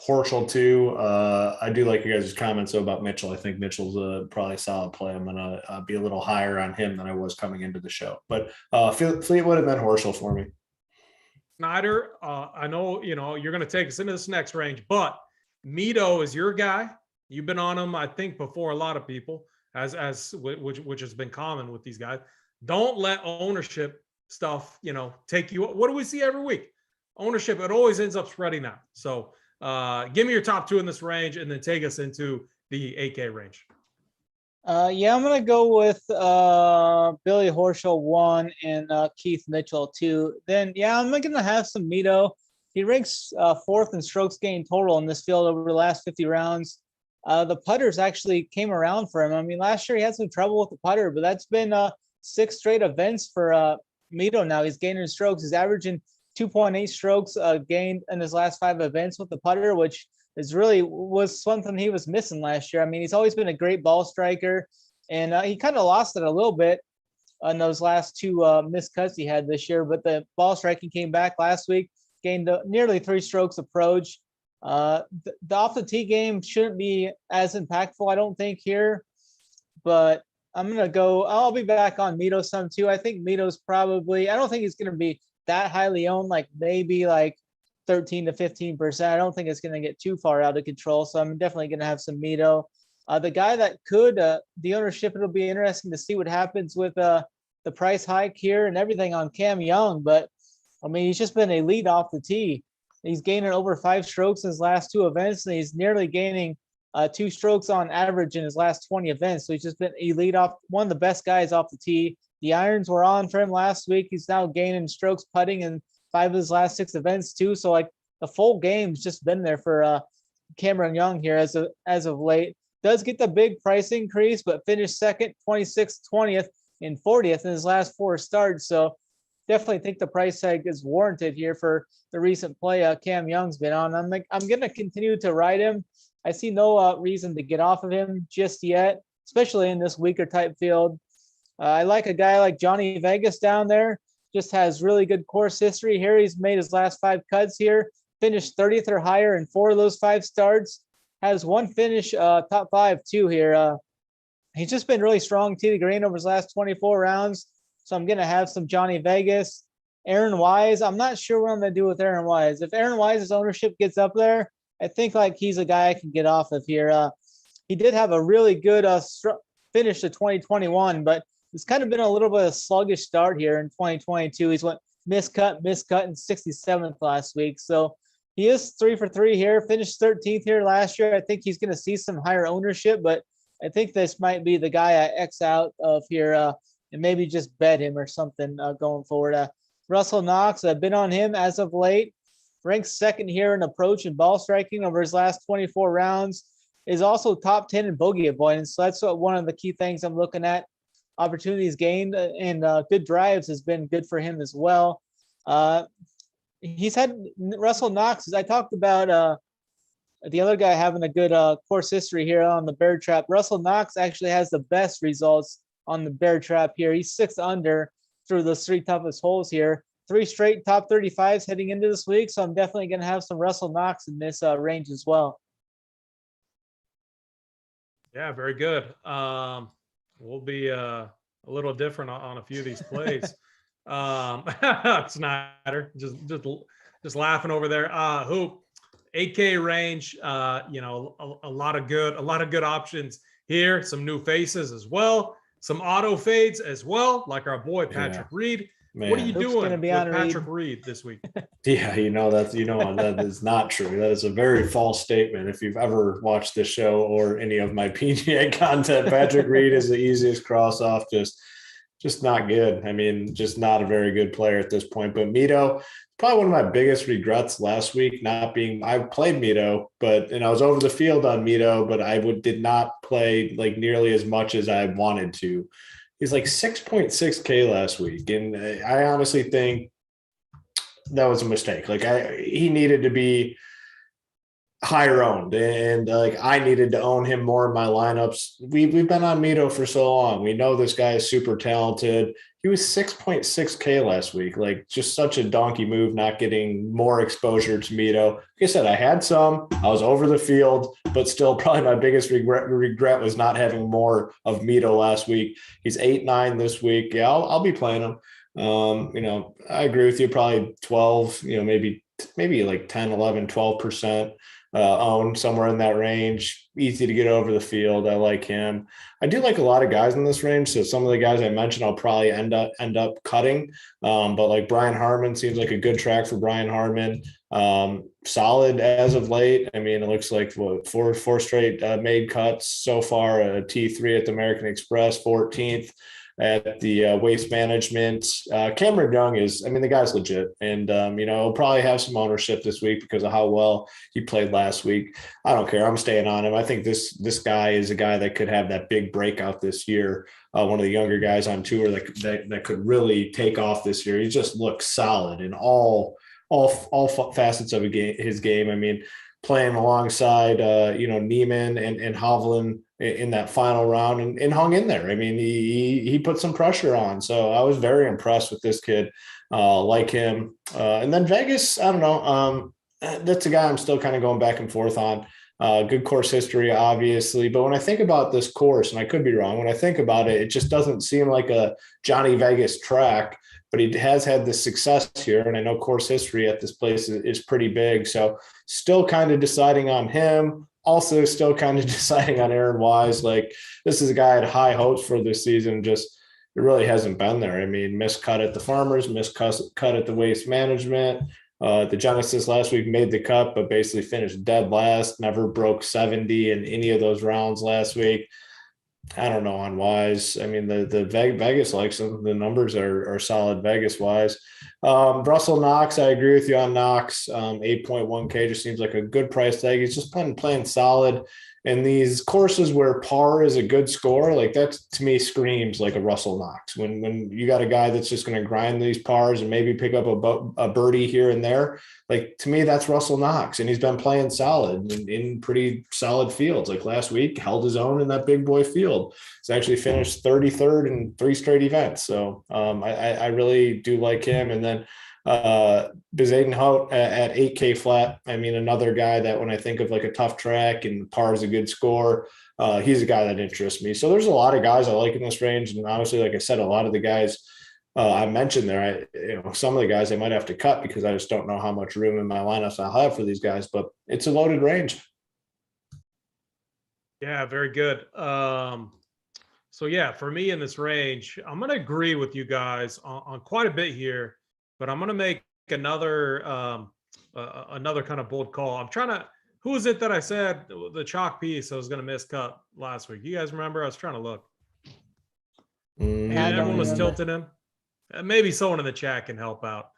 Horschel 2. I do like you guys' comments about Mitchell. I think Mitchell's probably a solid play. I'm going to be a little higher on him than I was coming into the show. But Fleetwood and then Horschel for me. Snyder, I know, you know, you're going to take us into this next range, but Mito is your guy. You've been on him, I think, before a lot of people, which has been common with these guys. Don't let ownership stuff, you know, take you. What do we see every week? Ownership, it always ends up spreading out. So give me your top 2 in this range and then take us into the 8K range. Yeah, I'm going to go with Billy Horschel 1 and Keith Mitchell 2. Then, yeah, I'm going to have some Mito. He ranks 4th in strokes gained total in this field over the last 50 rounds. The putters actually came around for him. I mean, last year he had some trouble with the putter, but that's been 6 straight events for Mito now. He's gaining strokes. He's averaging 2.8 strokes gained in his last 5 events with the putter, which was something he was missing last year. I mean, he's always been a great ball striker, and he kind of lost it a little bit in those last 2 missed cuts he had this year, but the ball striking came back last week, gained nearly 3 strokes approach. The off the tee game shouldn't be as impactful, I don't think, here, but I'll be back on Mito some too. I think Mito's probably, I don't think he's going to be that highly owned, like maybe like 13 to 15%. I don't think it's going to get too far out of control. So I'm definitely going to have some Mito. The guy that could, the ownership, it'll be interesting to see what happens with the price hike here and everything on Cam Young. But I mean, he's just been elite off the tee. He's gaining over 5 strokes in his last 2 events, and he's nearly gaining 2 strokes on average in his last 20 events. So he's just been elite off, one of the best guys off the tee. The irons were on for him last week. He's now gaining strokes putting in 5 of his last 6 events too. So like the full game's just been there for Cameron Young here as of late. Does get the big price increase, but finished 2nd, 26th, 20th, and 40th in his last 4 starts. So definitely think the price tag is warranted here for the recent play Cam Young's been on. I'm going to continue to ride him. I see no reason to get off of him just yet, especially in this weaker type field. I like a guy like Johnny Vegas down there. Just has really good course history here. He's made his last 5 cuts here, finished 30th or higher in 4 of those 5 starts. Has 1 finish top 5 too here. He's just been really strong tee to green over his last 24 rounds. So I'm going to have some Johnny Vegas. Aaron Wise, I'm not sure what I'm going to do with Aaron Wise. If Aaron Wise's ownership gets up there, I think like he's a guy I can get off of here. He did have a really good finish to 2021, but it's kind of been a little bit of a sluggish start here in 2022. He's went miscut, and 67th last week. So he is 3 for 3 here, finished 13th here last year. I think he's going to see some higher ownership, but I think this might be the guy I X out of here and maybe just bet him or something going forward. Russell Knox, I've been on him as of late. Ranks second here in approach and ball striking over his last 24 rounds. Is also top 10 in bogey avoidance. So that's one of the key things I'm looking at. Opportunities gained and good drives has been good for him as well. He's had Russell Knox, as I talked about the other guy having a good course history here on the bear trap. Russell Knox actually has the best results on the bear trap here. He's 6 under through those 3 toughest holes here. 3 straight top 35s heading into this week. So I'm definitely going to have some Russell Knox in this range as well. Yeah, very good. We'll be a little different on a few of these plays. Snyder, just laughing over there. Hoop, 8K range. You know, a lot of good options here. Some new faces as well. Some auto fades as well, like our boy Patrick Reed. Man. What are you Hoop's doing gonna be with on Patrick Reed this week? Yeah, that is not true. That is a very false statement. If you've ever watched this show or any of my PGA content, Patrick Reed is the easiest cross off. Just not good. I mean, just not a very good player at this point. But Mito, probably one of my biggest regrets last week I played Mito, and I was over the field on Mito, but I did not play like nearly as much as I wanted to. He's like 6.6K last week. And I honestly think that was a mistake. Like he needed to be higher owned, and like I needed to own him more in my lineups. We've been on Mito for so long. We know this guy is super talented. He was 6.6K last week. Like just such a donkey move, not getting more exposure to Mito. Like I said, I had some. I was over the field, but still probably my biggest regret was not having more of Mito last week. He's 8-9 this week. Yeah, I'll be playing him. You know, I agree with you. Probably 12. You know, maybe like 10, 11, 12%. Owned somewhere in that range. Easy to get over the field. I like him. I do like a lot of guys in this range. So some of the guys I mentioned, I'll probably end up cutting. But like Brian Harman seems like a good track for Brian Harman. Solid as of late. I mean, it looks like four straight made cuts so far. A T3 at the American Express, 14th. At the Waste Management. Cameron Young the guy's legit. And, you know, he'll probably have some ownership this week because of how well he played last week. I don't care. I'm staying on him. I think this guy is a guy that could have that big breakout this year. One of the younger guys on tour that could really take off this year. He just looks solid in all facets of his game. I mean, playing alongside, Neiman and Hovland in that final round and hung in there. I mean, he put some pressure on. So I was very impressed with this kid, like him. And then Vegas, I don't know. That's a guy I'm still kind of going back and forth on. Good course history, obviously. But when I think about this course, and I could be wrong, when I think about it, it just doesn't seem like a Johnny Vegas track. But he has had this success here, and I know course history at this place is pretty big. So still kind of deciding on him. Also still kind of deciding on Aaron Wise. Like this is a guy I had high hopes for this season. Just it really hasn't been there. I mean, missed cut at the Farmers, missed cut at the Waste Management. The Genesis last week made the cut, but basically finished dead last. Never broke 70 in any of those rounds last week. I don't know on Wise. I mean, the Vegas likes them. The numbers are solid Vegas wise. Russell Knox, I agree with you on Knox. 8.1K just seems like a good price tag. He's just playing solid. And these courses where par is a good score, like that to me screams like a Russell Knox. When you got a guy that's just going to grind these pars and maybe pick up a birdie here and there, like to me that's Russell Knox, and he's been playing solid in pretty solid fields. Like last week, held his own in that big boy field. He's actually finished 33rd in 3 straight events. So I really do like him. And then Bezaden Hout at 8K flat. I mean, another guy that when I think of like a tough track and par is a good score, he's a guy that interests me. So there's a lot of guys I like in this range. And honestly, like I said, a lot of the guys I mentioned there, some of the guys I might have to cut because I just don't know how much room in my lineups I'll have for these guys, but it's a loaded range. Yeah, very good. So yeah, for me in this range, I'm going to agree with you guys on quite a bit here. But I'm going to make another kind of bold call. who was it that I said the chalk piece I was going to miss cut last week? You guys remember? I was trying to look. And I don't everyone was remember. tilting him. Maybe someone in the chat can help out.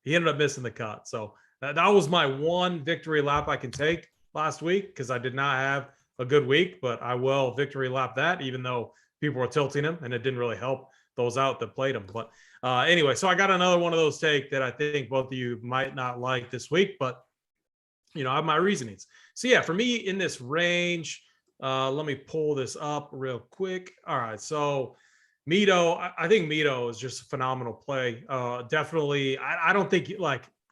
He ended up missing the cut. So that was my one victory lap I can take last week because I did not have a good week, but I will victory lap that, even though people were tilting him and it didn't really help those out that played him. But anyway, so I got another one of those take that I think both of you might not like this week, but I have my reasonings. So yeah, for me in this range, let me pull this up real quick. All right, so Mito, I think Mito is just a phenomenal play. Definitely, I don't think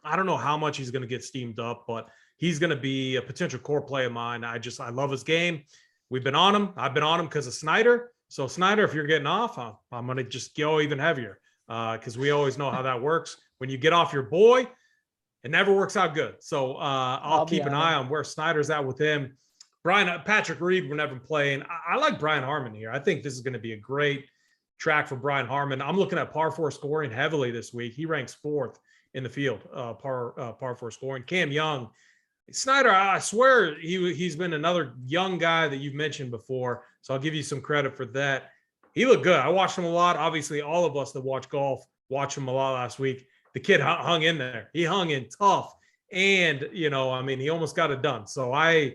I don't know how much he's going to get steamed up, but he's going to be a potential core play of mine. I love his game. We've been on him. I've been on him because of Snyder. So Snyder, if you're getting off, I'm going to just go even heavier because we always know how that works. When you get off your boy, it never works out good. So I'll keep an eye on where Snyder's at with him. Patrick Reed, we're never playing. I like Brian Harmon here. I think this is going to be a great track for Brian Harmon. I'm looking at par 4 scoring heavily this week. He ranks 4th in the field, par 4 scoring. Cam Young, Snyder, I swear he's been another young guy that you've mentioned before. So I'll give you some credit for that. He looked good. I watched him a lot. Obviously, all of us that watch golf watched him a lot last week. The kid hung in there. He hung in tough. And, he almost got it done. So I'm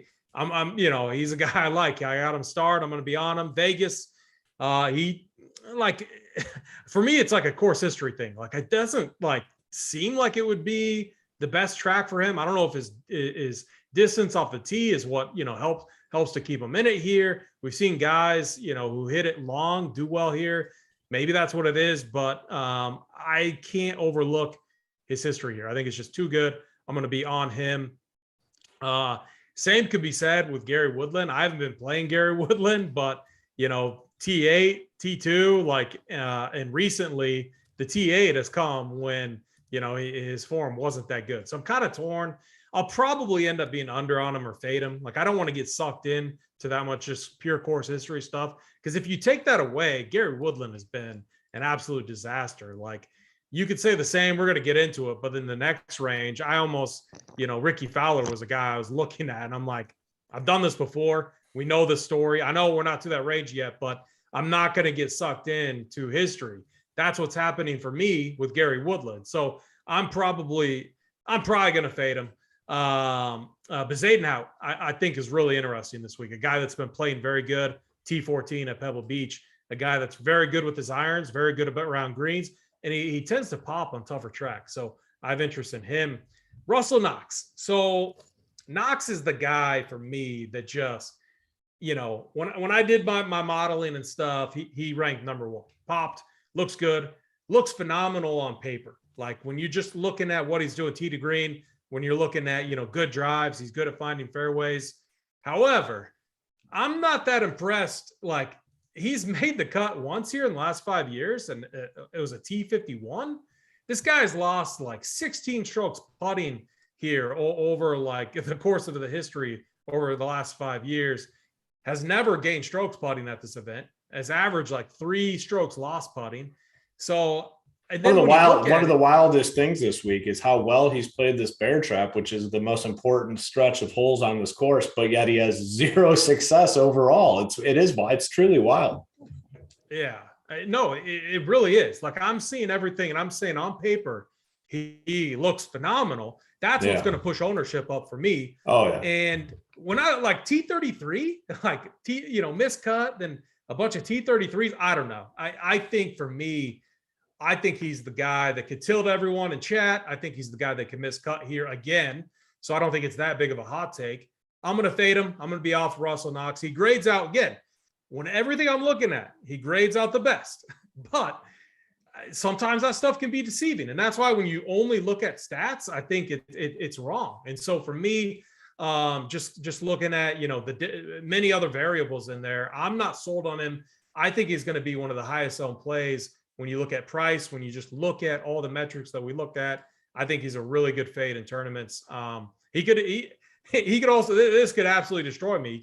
he's a guy I like. I got him starred. I'm going to be on him. Vegas, for me, it's like a course history thing. Like it doesn't seem like it would be the best track for him. I don't know if his distance off the tee is what, helps to keep him in it here. We've seen guys, who hit it long, do well here. Maybe that's what it is, but I can't overlook his history here. I think it's just too good. I'm going to be on him. Same could be said with Gary Woodland. I haven't been playing Gary Woodland, but, T8, T2, and recently the T8 has come when, his form wasn't that good. So I'm kind of torn. I'll probably end up being under on him or fade him. I don't want to get sucked in to that much just pure course history stuff. Because if you take that away, Gary Woodland has been an absolute disaster. You could say the same. We're going to get into it. But in the next range, I almost, Ricky Fowler was a guy I was looking at. And I'm like, I've done this before. We know this story. I know we're not to that range yet, but I'm not going to get sucked in to history. That's what's happening for me with Gary Woodland. So I'm probably going to fade him. But Zadenhout, I think is really interesting this week. A guy that's been playing very good, T14 at Pebble Beach, a guy that's very good with his irons, very good around greens, and he tends to pop on tougher tracks. So I have interest in him. Russell Knox. So Knox is the guy for me that just, when I did my modeling and stuff, he ranked number 1. Popped, looks good, looks phenomenal on paper. When you're just looking at what he's doing tee to green, when you're looking at, good drives, he's good at finding fairways. However, I'm not that impressed. He's made the cut once here in the last 5 years, and it was a T51. This guy's lost 16 strokes putting here over the course of the history over the last 5 years. Has never gained strokes putting at this event. Has averaged 3 strokes lost putting. So and then one of the wildest things this week is how well he's played this bear trap, which is the most important stretch of holes on this course, but yet he has 0 success overall. It's truly wild. Yeah, no, it really is. I'm seeing everything, and I'm saying on paper, he looks phenomenal. That's what's going to push ownership up for me. Oh yeah. And when I T33, miscut, then a bunch of T33s, I don't know. I think for me, I think he's the guy that could tilt everyone in chat. I think he's the guy that can miscut here again. So I don't think it's that big of a hot take. I'm going to fade him. I'm going to be off Russell Knox. He grades out, again, when everything I'm looking at, he grades out the best. But sometimes that stuff can be deceiving. And that's why when you only look at stats, I think it's wrong. And so for me, just looking at, the many other variables in there, I'm not sold on him. I think he's going to be one of the highest owned plays. When you look at price, when you just look at all the metrics that we looked at, I think he's a really good fade in tournaments. He could also, this could absolutely destroy me.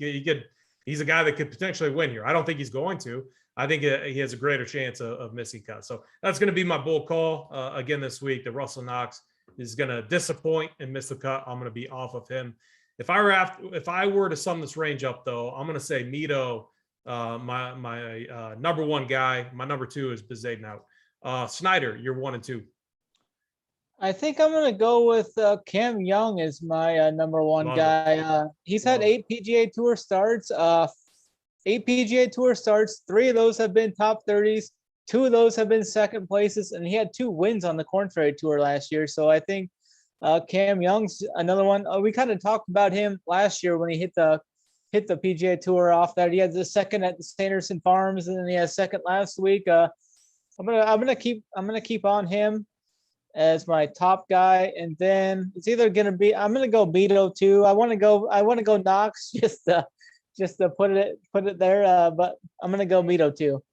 He's a guy that could potentially win here. I don't think he's going to. I think he has a greater chance of missing cut. So that's going to be my bull call again this week. That Russell Knox is going to disappoint and miss the cut. I'm going to be off of him. if I were to sum this range up, though, I'm going to say Mito, my number one guy. My number two is Bezaden out. Snyder, you're 1 and 2. I think I'm gonna go with Cam Young as my number one Love guy. He's had Love 8 PGA Tour starts. 8 PGA Tour starts. 3 of those have been top 30s. 2 of those have been second places, and he had 2 wins on the Corn Ferry Tour last year. So I think Cam Young's another one. We kind of talked about him last year when he hit the PGA Tour off that. He had the second at the Sanderson Farms, and then he had second last week. I'm gonna keep on him as my top guy, and then it's either gonna be I'm gonna go Beto too. I want to go Knox just to put it there, but I'm gonna go Beto too.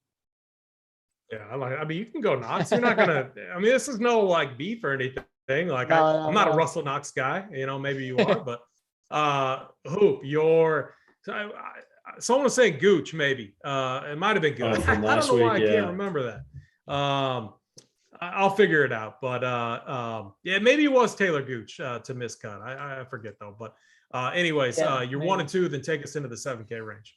Yeah, I mean, you can go Knox. You're not gonna. I mean, this is no like beef or anything. Like No, I'm not a no. Russell Knox guy. Maybe you are, but Hoop, someone was saying Gooch. Maybe it might have been Gooch. from I don't last know why week, I yeah. can't remember that. I'll figure it out. But yeah, maybe it was Taylor Gooch to miscut. I forget though. But anyways, Yeah, you're maybe. 1 and 2. Then take us into the 7K range.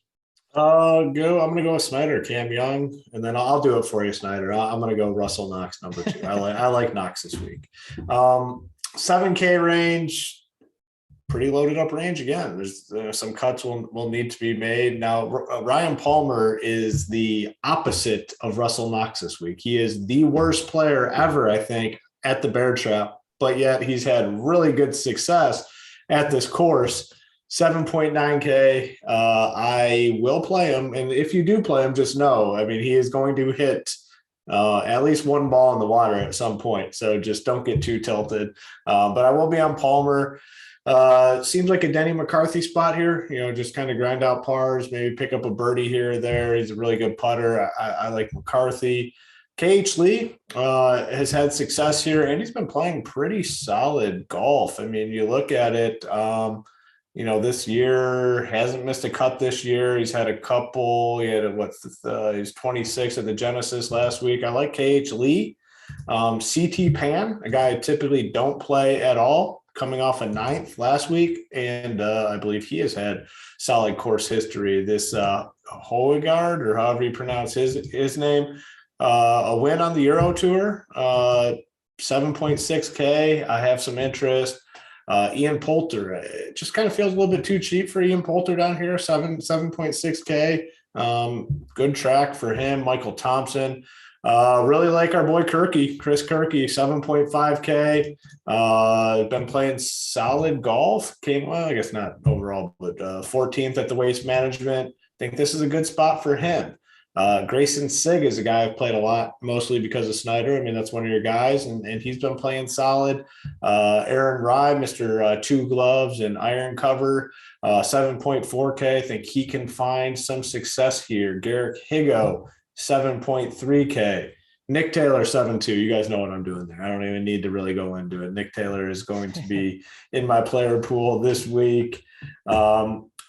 I'm gonna go with Snyder, Cam Young, and then I'll do it for you, Snyder. I'm gonna go Russell Knox number 2. I like Knox this week. 7K range, pretty loaded up range again. There's some cuts will need to be made. Now Ryan Palmer is the opposite of Russell Knox this week. He is the worst player ever, I think, at the Bear Trap, but yet he's had really good success at this course. 7.9K. I will play him. And if you do play him, just know, I mean, he is going to hit at least one ball in the water at some point. So just don't get too tilted. But I will be on Palmer. Seems like a Denny McCarthy spot here, just kind of grind out pars, maybe pick up a birdie here or there. He's a really good putter. I like McCarthy. KH Lee has had success here, and he's been playing pretty solid golf. I mean, you look at it, this year hasn't missed a cut this year. He's had a couple. He had he's 26 at the Genesis last week. I like KH Lee. CT Pan, a guy I typically don't play at all, coming off a 9th last week, and I believe he has had solid course history. This Hoegard, or however you pronounce his name, a win on the Euro Tour, 7.6K. I have some interest. Ian Poulter, it just kind of feels a little bit too cheap for Ian Poulter down here. 7.6K. Good track for him. Michael Thompson. Really like our boy Chris Kepcke, 7.5K. Been playing solid golf. I guess not overall, but 14th at the Waste Management. Think this is a good spot for him. Grayson Sigg is a guy I've played a lot, mostly because of Snyder. I mean, that's one of your guys, and he's been playing solid. Aaron Rye, Mr. Two Gloves and Iron Cover, 7.4K. I think he can find some success here. Garrick Higo, 7.3K. Nick Taylor, 7.2. You guys know what I'm doing there. I don't even need to really go into it. Nick Taylor is going to be in my player pool this week.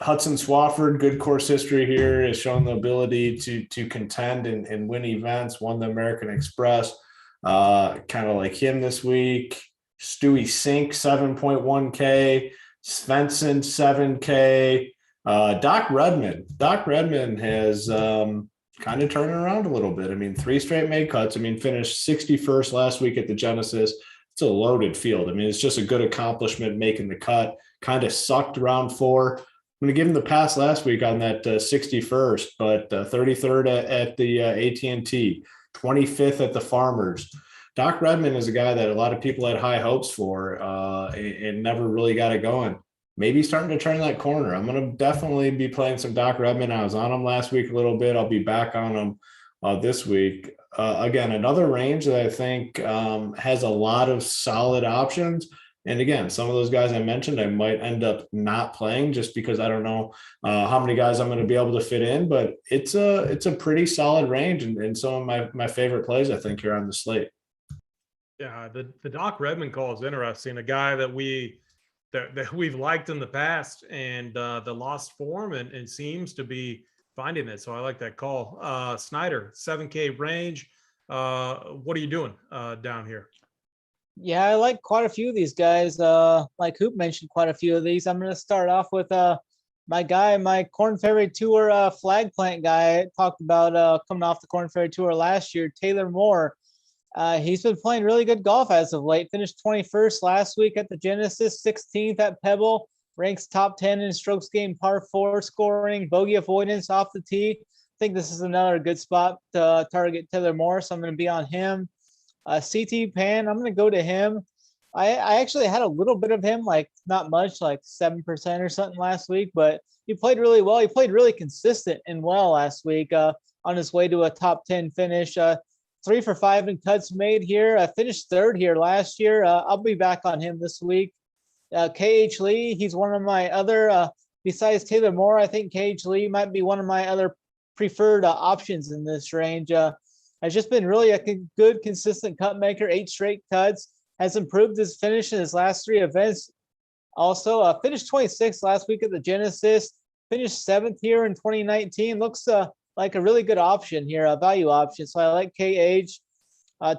Hudson Swafford, good course history here, has shown the ability to contend and win events, won the American Express, kind of like him this week. Stewie Sink, 7.1K. Svensson, 7K. Doc Redman has kind of turned around a little bit. I mean, 3 straight made cuts. I mean, finished 61st last week at the Genesis. It's a loaded field. I mean, it's just a good accomplishment making the cut. Kind of sucked round 4. I'm going to give him the pass last week on that 61st, but 33rd at the AT&T, 25th at the Farmers. Doc Redman is a guy that a lot of people had high hopes for and never really got it going. Maybe starting to turn that corner. I'm going to definitely be playing some Doc Redman. I was on him last week a little bit. I'll be back on him this week. Again, another range that I think has a lot of solid options. And again, some of those guys I mentioned, I might end up not playing just because I don't know how many guys I'm going to be able to fit in. But it's a pretty solid range and some of my favorite plays, I think, here on the slate. Yeah, the Doc Redman call is interesting. A guy that we've liked in the past and the lost form and seems to be finding it. So I like that call. Snyder, 7K range. What are you doing down here? Yeah, I like quite a few of these guys. Like Hoop mentioned quite a few of these. I'm going to start off with my Corn Ferry Tour flag plant guy I talked about coming off the Corn Ferry Tour last year, Taylor Moore. He's been playing really good golf as of late. Finished 21st last week at the Genesis, 16th at Pebble, ranks top 10 in strokes gained par 4 scoring, bogey avoidance off the tee. I think this is another good spot to target Taylor Moore, so I'm going to be on him. CT Pan, I'm going to go to him. I actually had a little bit of him, like not much, like 7% or something last week, but he played really well. He played really consistent and well last week on his way to a top 10 finish. 3 for 5 in cuts made here. Finished third here last year. I'll be back on him this week. KH Lee, he's one of my other, besides Taylor Moore, I think KH Lee might be one of my other preferred options in this range. Has just been really a good, consistent cut maker, 8 straight cuts, has improved his finish in his last 3 events. Also, finished 26th last week at the Genesis, finished 7th here in 2019. Looks like a really good option here, a value option. So I like KH.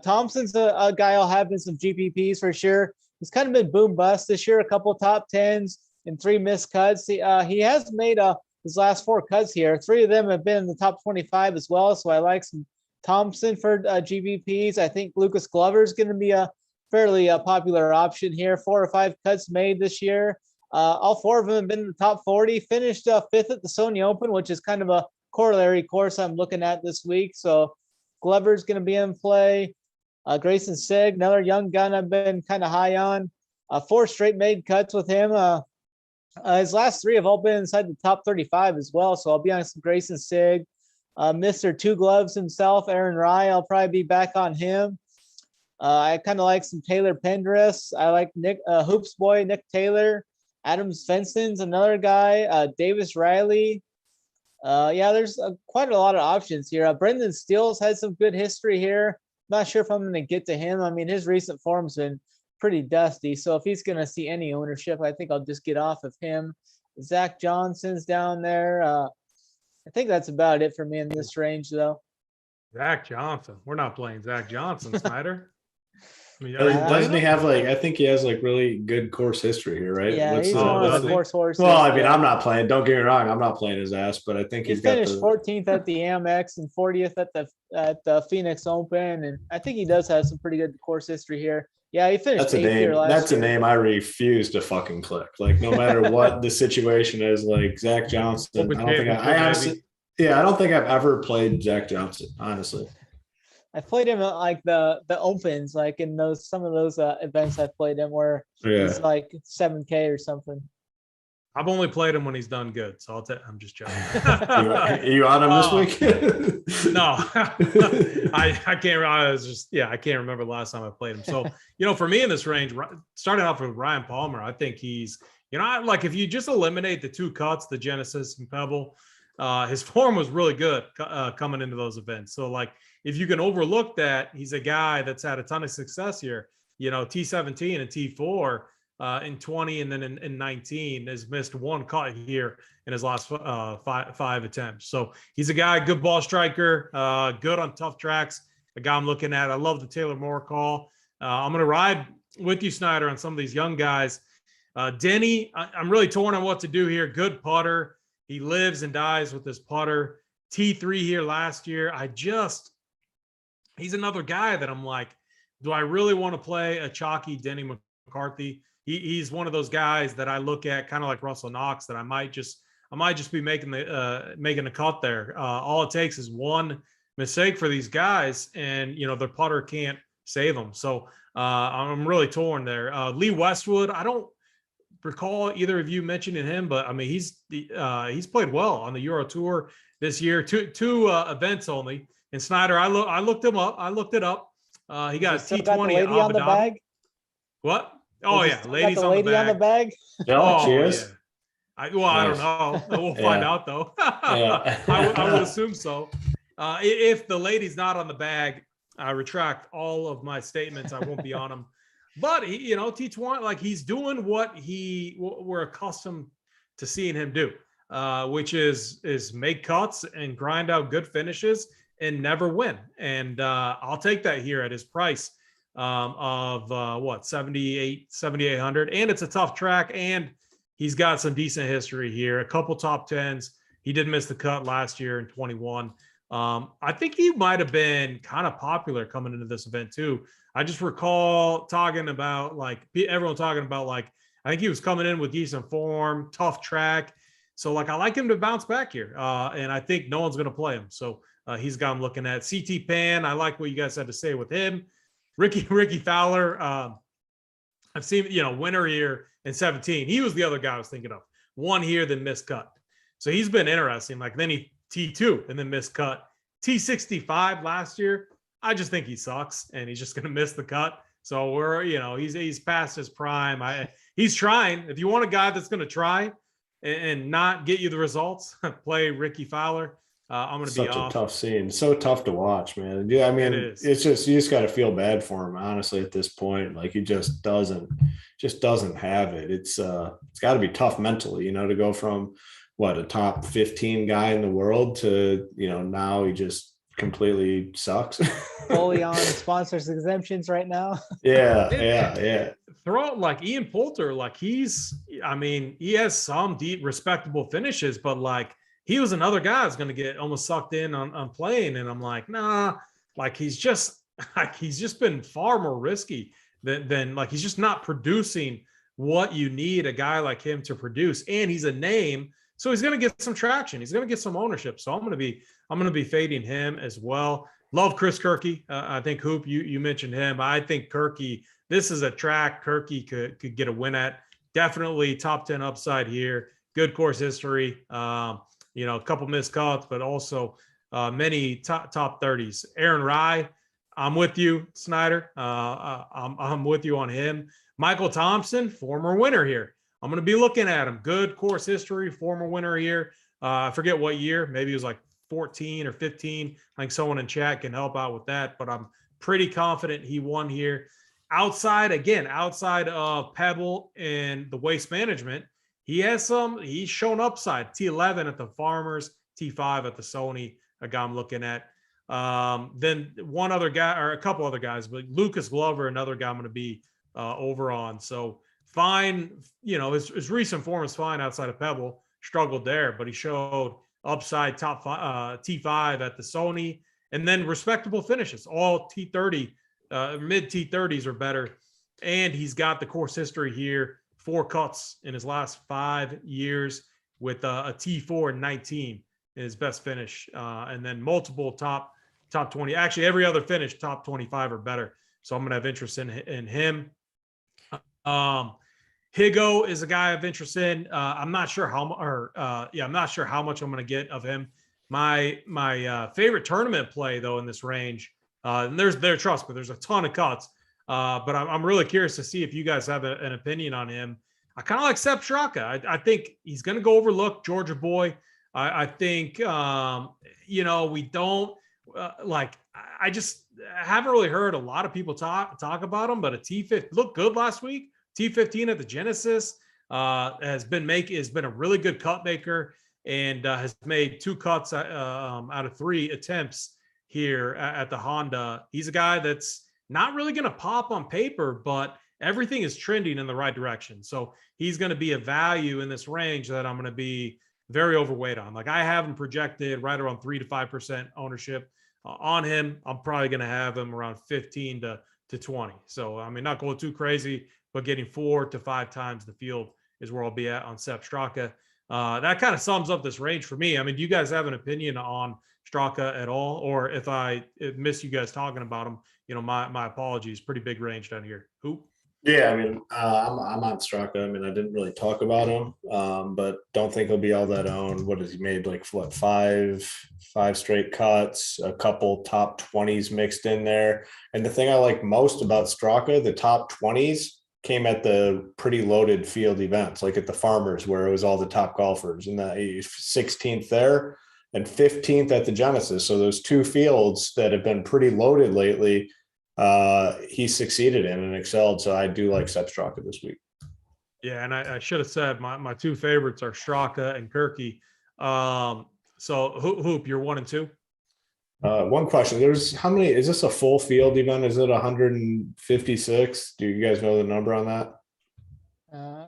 Thompson's a guy I'll have in some GPPs for sure. He's kind of been boom bust this year, a couple top 10s and 3 missed cuts. He has made his last 4 cuts here. 3 of them have been in the top 25 as well. So I like some Thompson for GPPs. I think Lucas Glover is going to be a fairly popular option here. 4 or 5 cuts made this year. All 4 of them have been in the top 40. Finished 5th at the Sony Open, which is kind of a corollary course I'm looking at this week. So Glover's going to be in play. Grayson Sigg, another young gun I've been kind of high on. 4 straight made cuts with him. His last 3 have all been inside the top 35 as well. So I'll be on some Grayson Sigg. Mr. Two Gloves himself, Aaron Rye, I'll probably be back on him. I kind of like some Taylor Pendress. I like Nick Hoops boy, Nick Taylor. Adams Fenston's another guy. Davis Riley. Yeah, there's quite a lot of options here. Brendan Steele's had some good history here. Not sure if I'm going to get to him. I mean, his recent form's been pretty dusty. So if he's going to see any ownership, I think I'll just get off of him. Zach Johnson's down there. I think that's about it for me in this range, though. Zach Johnson. We're not playing Zach Johnson, Snyder. I mean, Doesn't he have I think he has really good course history here, right? Yeah, he's one of the course horses. Well, I mean, I'm not playing. Don't get me wrong, I'm not playing his ass, but I think he finished 14th at the Amex and 40th at the Phoenix Open, and I think he does have some pretty good course history here. Yeah, he finished. That's a name. That's a name I refuse to fucking click. No matter what the situation is, Zach Johnson. I don't think I've ever played Zach Johnson, honestly. I played him at the opens, in some of those events I played him where he's 7K or something. I've only played him when he's done good, so I'm just joking. you on him this week? No, I can't. I can't remember the last time I played him. So for me in this range, starting off with Ryan Palmer, I think he's if you just eliminate the 2 cuts, the Genesis and Pebble, his form was really good coming into those events. So if you can overlook that, he's a guy that's had a ton of success here. T17 and T4. In 20 and then in 19 has missed 1 cut here in his last 5 attempts. So he's a guy, good ball striker, good on tough tracks, a guy I'm looking at. I love the Taylor Moore call. I'm going to ride with you, Snyder, on some of these young guys. Denny, I'm really torn on what to do here. Good putter. He lives and dies with this putter. T3 here last year. He's another guy that I'm like, do I really want to play a chalky Denny McCarthy? He's one of those guys that I look at kind of like Russell Knox that I might just be making the cut there. All it takes is 1 mistake for these guys, and their putter can't save them. So I'm really torn there. Lee Westwood, I don't recall either of you mentioning him, but I mean he's played well on the Euro Tour this year. Two events only. And Snyder, I looked him up. I looked it up. He got a T20 at Abu Dhabi. What? Oh yeah, ladies on the bag. Oh, cheers. Yeah. I don't know. We'll find out though. I would assume so. If the lady's not on the bag, I retract all of my statements. I won't be on him. But he, T20, he's doing what we're accustomed to seeing him do, which is make cuts and grind out good finishes and never win. And I'll take that here at his price. of 7,800. And it's a tough track. And he's got some decent history here, a couple top 10s. He did miss the cut last year in 21. I think he might have been kind of popular coming into this event too. I just recall talking about everyone talking about I think he was coming in with decent form, tough track. So I like him to bounce back here. And I think no one's going to play him. So he's got him looking at. CT Pan, I like what you guys had to say with him. Ricky Fowler, I've seen, winner here in 17. He was the other guy I was thinking of. One here, then missed cut. So he's been interesting. Then he T2 and then missed cut. T65 last year. I just think he sucks and he's just going to miss the cut. So we're, he's past his prime. He's trying. If you want a guy that's going to try and not get you the results, play Ricky Fowler. I'm going to be off. Such a tough scene. So tough to watch, man. Yeah, I mean, it's just, you just got to feel bad for him, honestly, at this point. He just doesn't have it. It's got to be tough mentally, to go from a top 15 guy in the world to, now he just completely sucks. Fully on sponsors exemptions right now. Yeah. Throw out Ian Poulter, he has some deep, respectable finishes, but he was another guy that's going to get almost sucked in on playing. And I'm nah, he's just been far more risky than he's just not producing what you need a guy like him to produce. And he's a name. So he's going to get some traction. He's going to get some ownership. So I'm going to be fading him as well. Love Chris Kepcke. I think Hoop, you mentioned him. I think Kepcke, this is a track Kepcke could get a win at. Definitely top 10 upside here. Good course history. A couple missed cuts, but also many top 30s. Aaron Rye, I'm with you, Snyder. I'm with you on him. Michael Thompson, former winner here. I'm going to be looking at him. Good course history, former winner here. I forget what year. Maybe it was 14 or 15. I think someone in chat can help out with that, but I'm pretty confident he won here. Outside of Pebble and the waste management, he's shown upside. T11 at the Farmers, T5 at the Sony, a guy I'm looking at. Then one other guy, or a couple other guys, but Lucas Glover, another guy I'm going to be over on. So fine, his recent form is fine outside of Pebble, struggled there, but he showed upside top T5 at the Sony, and then respectable finishes, all T30, mid T30s or better. And he's got the course history here, 4 cuts in his last 5 years with a T4 and 19 in his best finish. And then multiple top 20, actually every other finish, top 25 or better. So I'm going to have interest in him. Higo is a guy of interest in. I'm not sure how much I'm going to get of him. My favorite tournament play though in this range, and trust me, there's a ton of cuts. But I'm really curious to see if you guys have an opinion on him. I kind of like Sepp Straka. I think he's going to go overlooked, Georgia boy. I think we don't I just haven't really heard a lot of people talk about him. But a T15 looked good last week. T15 at the Genesis has been a really good cut maker and has made 2 cuts out of 3 attempts here at the Honda. He's a guy that's not really going to pop on paper, but everything is trending in the right direction. So he's going to be a value in this range that I'm going to be very overweight on. I have him projected right around 3 to 5% ownership on him. I'm probably going to have him around 15 to 20. So, not going too crazy, but getting 4 to 5 times the field is where I'll be at on Sepp Straka. That kind of sums up this range for me. Do you guys have an opinion on Straka at all? Or if I miss you guys talking about him, my apologies. Pretty big range down here. Who? Yeah, I'm on Straka. I didn't really talk about him, but don't think he'll be all that owned. What has he made? 5 straight cuts, a couple top 20s mixed in there. And the thing I like most about Straka, the top 20s came at the pretty loaded field events, like at the Farmers, where it was all the top golfers, and that 16th there and 15th at the Genesis. So those 2 fields that have been pretty loaded lately, he succeeded in and excelled. So I do like Sepp Straka this week. Yeah, and I should have said my 2 favorites are Straka and Kepcke. So Hoop, you're 1 and 2. One question. There's how many? Is this a full field event? Is it 156? Do you guys know the number on that?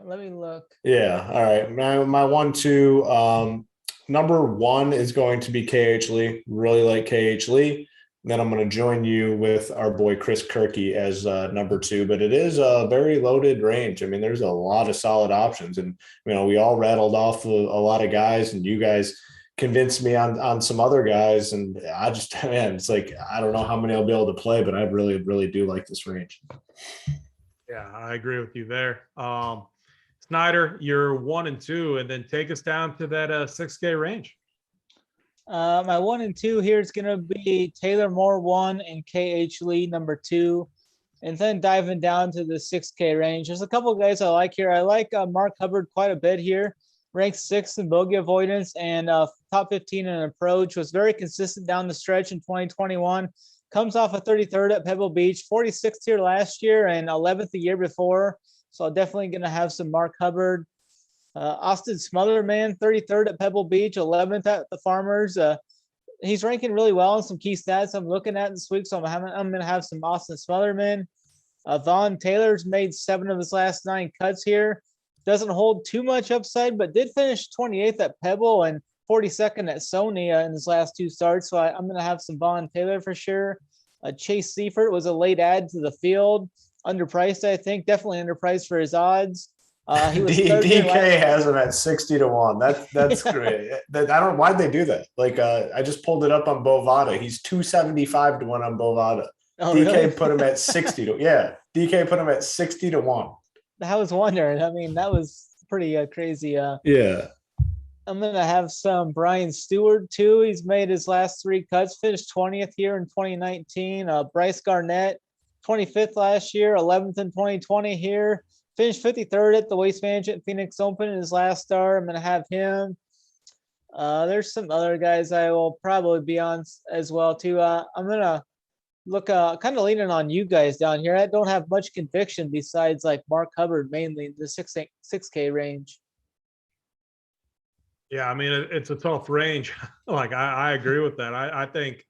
Let me look. Yeah. All right. My 1-2. Number 1 is going to be KH Lee. Really like KH Lee. Then I'm going to join you with our boy Chris Kirky as number 2. But it is a very loaded range. I mean, there's a lot of solid options, and we all rattled off a lot of guys, and you guys convinced me on some other guys, and I just, man, it's like I don't know how many I'll be able to play, but I really, really do like this range. Yeah, I agree with you there. Snyder, you're 1 and 2, and then take us down to that 6K range. My 1 and 2 here is going to be Taylor Moore 1 and KH Lee number 2. And then diving down to the 6K range, there's a couple of guys I like here. I like Mark Hubbard quite a bit here. Ranked 6th in bogey avoidance and top 15 in approach. Was very consistent down the stretch in 2021. Comes off a 33rd at Pebble Beach, 46th here last year and 11th the year before. So definitely going to have some Mark Hubbard. Austin Smotherman, 33rd at Pebble Beach, 11th at the Farmers. He's ranking really well in some key stats I'm looking at this week, so I'm going to have some Austin Smotherman. Vaughn Taylor's made 7 of his last 9 cuts here. Doesn't hold too much upside, but did finish 28th at Pebble and 42nd at Sony in his last 2 starts. So I'm going to have some Vaughn Taylor for sure. Chase Seifert was a late add to the field. Underpriced, I think. Definitely underpriced for his odds. He was DK has him at 60 to 1. That's great. I don't know why'd they do that. Like I just pulled it up on Bovada. He's 275 to 1 on Bovada. Oh, DK really? put him at 60 to DK put him at 60 to 1. I was wondering. I mean, that was pretty crazy. Yeah. I'm going to have some Brian Stewart, too. He's made his last 3 cuts, finished 20th here in 2019. Bryce Garnett, 25th last year, 11th in 2020 here. Finished 53rd at the Waste Management Phoenix Open in his last start. I'm going to have him. There's some other guys I will probably be on as well, too. I'm going to look kind of leaning on you guys down here. I don't have much conviction besides like Mark Hubbard, mainly in the 6K range. Yeah, I mean, it's a tough range. Like, I agree with that. I think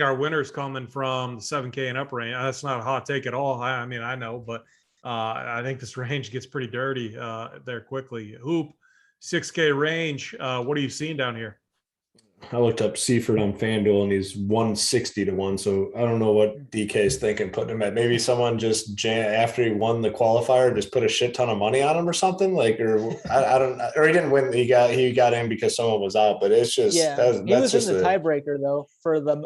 our winner's coming from the 7K and up range. That's not a hot take at all. I mean, I know, but I think this range gets pretty dirty there quickly. Hoop, 6K range. What are you seeing down here? I looked up Seifert on FanDuel and he's 160 to 1. So I don't know what DK is thinking putting him at. Maybe someone just after he won the qualifier, just put a shit ton of money on him or something. Like, or I don't know. Or he didn't win. He got in because someone was out. But it's just he was just in the tiebreaker though.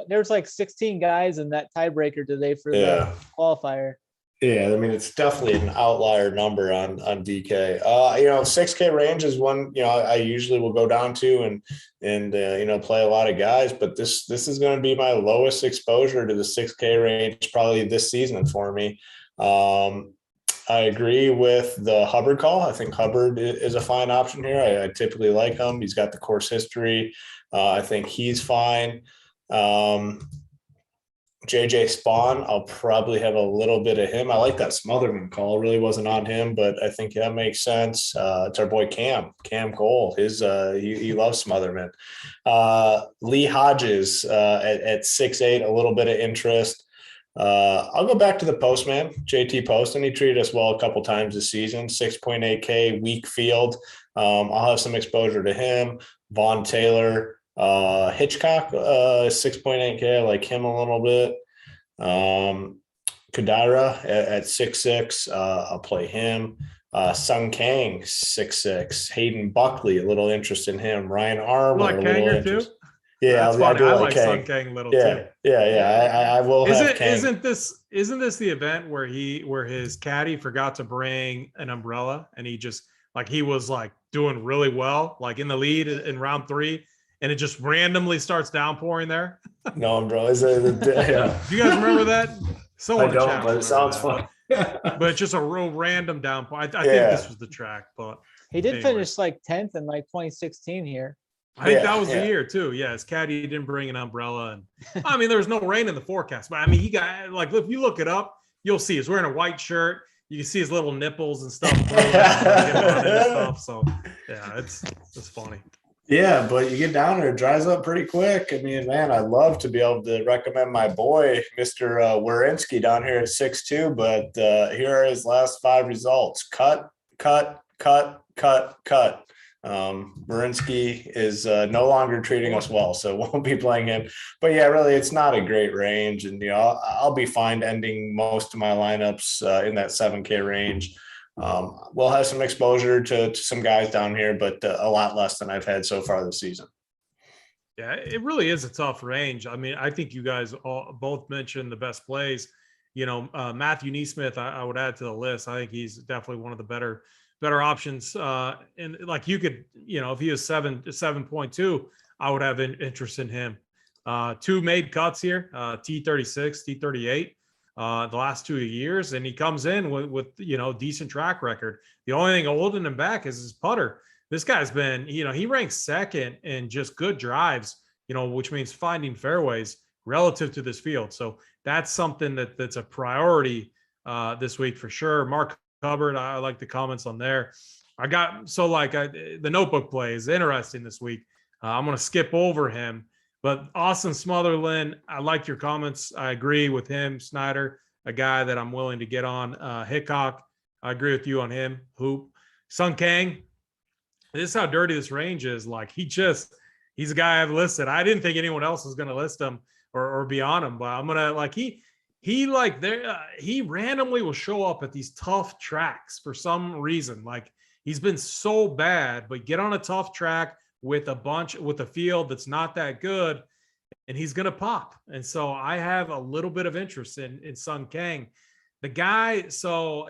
There's like 16 guys in that tiebreaker today for the qualifier. Yeah, I mean, it's definitely an outlier number on DK. 6K range is one, I usually will go down to and play a lot of guys, but this is going to be my lowest exposure to the 6K range probably this season for me. I agree with the Hubbard call. I think Hubbard is a fine option here. I typically like him. He's got the course history. I think he's fine. JJ Spawn, I'll probably have a little bit of him. I like that Smotherman call. Really wasn't on him, but I think that makes sense. It's our boy Cam Cole. He loves Smotherman. Lee Hodges at 6'8", a little bit of interest. I'll go back to the Postman, JT Poston. He treated us well a couple times this season. 6.8K, weak field. I'll have some exposure to him. Vaughn Taylor. Hitchcock, 6.8K. I like him a little bit. Kadira at 6'6". I'll play him. Sung Kang, 6'6". Hayden Buckley, a little interest in him. Ryan Armour, like a little Kanger interest. too? Yeah, I do like Kang. Sung Kang little too. Yeah. I will have Kang. Isn't this the event where his caddy forgot to bring an umbrella and he was doing really well, like in the lead in round 3? And it just randomly starts downpouring there. No, bro. Yeah. Do you guys remember that? I don't, but it sounds fun. But it's just a real random downpour. I think this was the track, but he did finish 10th in 2016 here. I think that was the year too. Yeah, his caddy didn't bring an umbrella, and I mean there was no rain in the forecast. But I mean he got if you look it up, you'll see he's wearing a white shirt. You can see his little nipples and stuff. So yeah, it's funny. Yeah, but you get down there, it dries up pretty quick. I mean, man, I'd love to be able to recommend my boy, Mr. Werenski, down here at 6'2", but here are his last 5 results. Cut, cut, cut, cut, cut. Werenski is no longer treating us well, so won't be playing him. But yeah, really, it's not a great range, and I'll be fine ending most of my lineups in that 7K range. We'll have some exposure to some guys down here, but a lot less than I've had so far this season. Yeah, it really is a tough range. I mean, I think you guys both mentioned the best plays. Matthew Neesmith, I would add to the list. I think he's definitely one of the better options. And like you could, if he was 7.2, I would have interest in him. 2 made cuts here, T36, T38. The last 2 years, and he comes in with decent track record. The only thing holding him back is his putter. This guy's been, he ranks second in just good drives, which means finding fairways relative to this field. So that's something that's a priority this week for sure. Mark Hubbard, I like the comments on there. The notebook play is interesting this week. I'm going to skip over him. But Austin Smotherland, I like your comments. I agree with him. Snyder, a guy that I'm willing to get on. Hickok, I agree with you on him. Hoop. Sung Kang, this is how dirty this range is. Like, he's a guy I've listed. I didn't think anyone else was going to list him or be on him, but I'm going to, he randomly will show up at these tough tracks for some reason. Like, he's been so bad, but get on a tough track with a field that's not that good, and he's going to pop. And so I have a little bit of interest in Sung Kang, the guy. So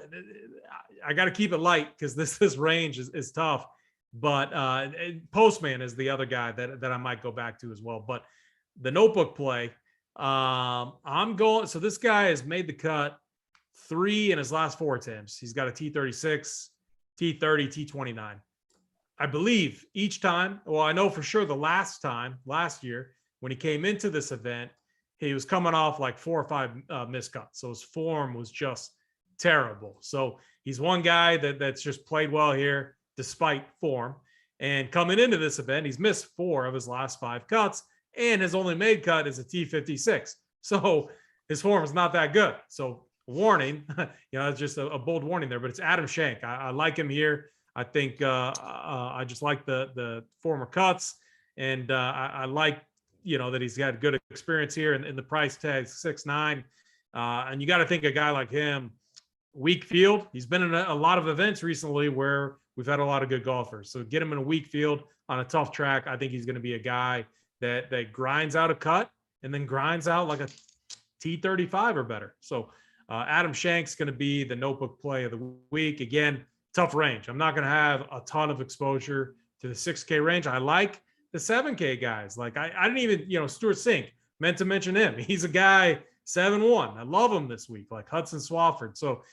I got to keep it light because this range is tough, but Postman is the other guy that I might go back to as well. But the notebook play, so this guy has made the cut 3 in his last 4 attempts. He's got a T36, T30, T29. I believe each time, well, I know for sure the last year, when he came into this event, he was coming off like 4 or 5 miscuts. So his form was just terrible. So he's one guy that's just played well here despite form. And coming into this event, he's missed 4 of his last 5 cuts, and his only made cut is a T56. So his form is not that good. So warning, it's just a bold warning there, but it's Adam Schenk. I like him here. I think I just like the former cuts, and I like that he's got good experience here, and the price tag 6'9", and you got to think a guy like him, weak field. He's been in a lot of events recently where we've had a lot of good golfers. So get him in a weak field on a tough track. I think he's going to be a guy that grinds out a cut and then grinds out like a T35 or better. So Adam Schenk's going to be the notebook play of the week. Again, tough range. I'm not going to have a ton of exposure to the 6K range. I like the 7K guys. Like I didn't even, Stuart Sink, meant to mention him. He's a guy 7-1. I love him this week, like Hudson Swafford. So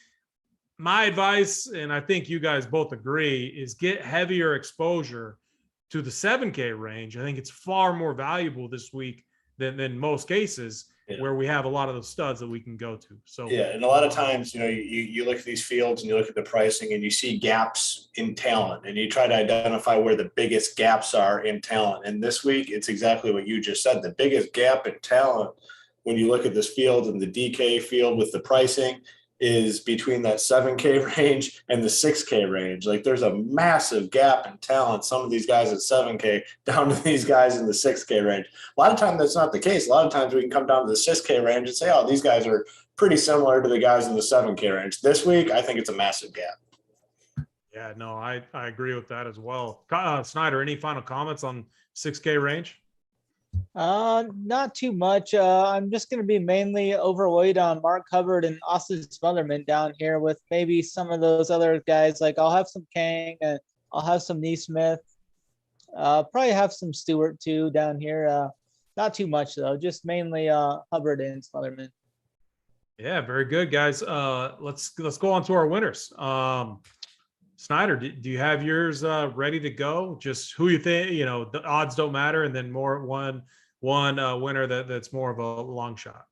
my advice, and I think you guys both agree, is get heavier exposure to the 7K range. I think it's far more valuable this week than most cases. Yeah. Where we have a lot of those studs that we can go to. So yeah, and a lot of times, you look at these fields and you look at the pricing and you see gaps in talent, and you try to identify where the biggest gaps are in talent. And this week, it's exactly what you just said. The biggest gap in talent, when you look at this field and the DK field with the pricing, is between that 7K range and the 6K range. Like, there's a massive gap in talent. Some of these guys at 7K down to these guys in the 6K range. A lot of times that's not the case. A lot of times we can come down to the 6K range and say, oh, these guys are pretty similar to the guys in the 7K range. This week, I think it's a massive gap. Yeah, no, I agree with that as well. Snyder, any final comments on 6K range? Not too much. I'm just going to be mainly overweight on Mark Hubbard and Austin Smotherman down here, with maybe some of those other guys. Like, I'll have some Kang and I'll have some Neesmith. Probably have some Stewart too down here. Not too much though, just mainly Hubbard and Smotherman. Yeah, very good, guys. Let's go on to our winners. Snyder, do you have yours ready to go? Just who you think, the odds don't matter, and then one winner that's more of a long shot.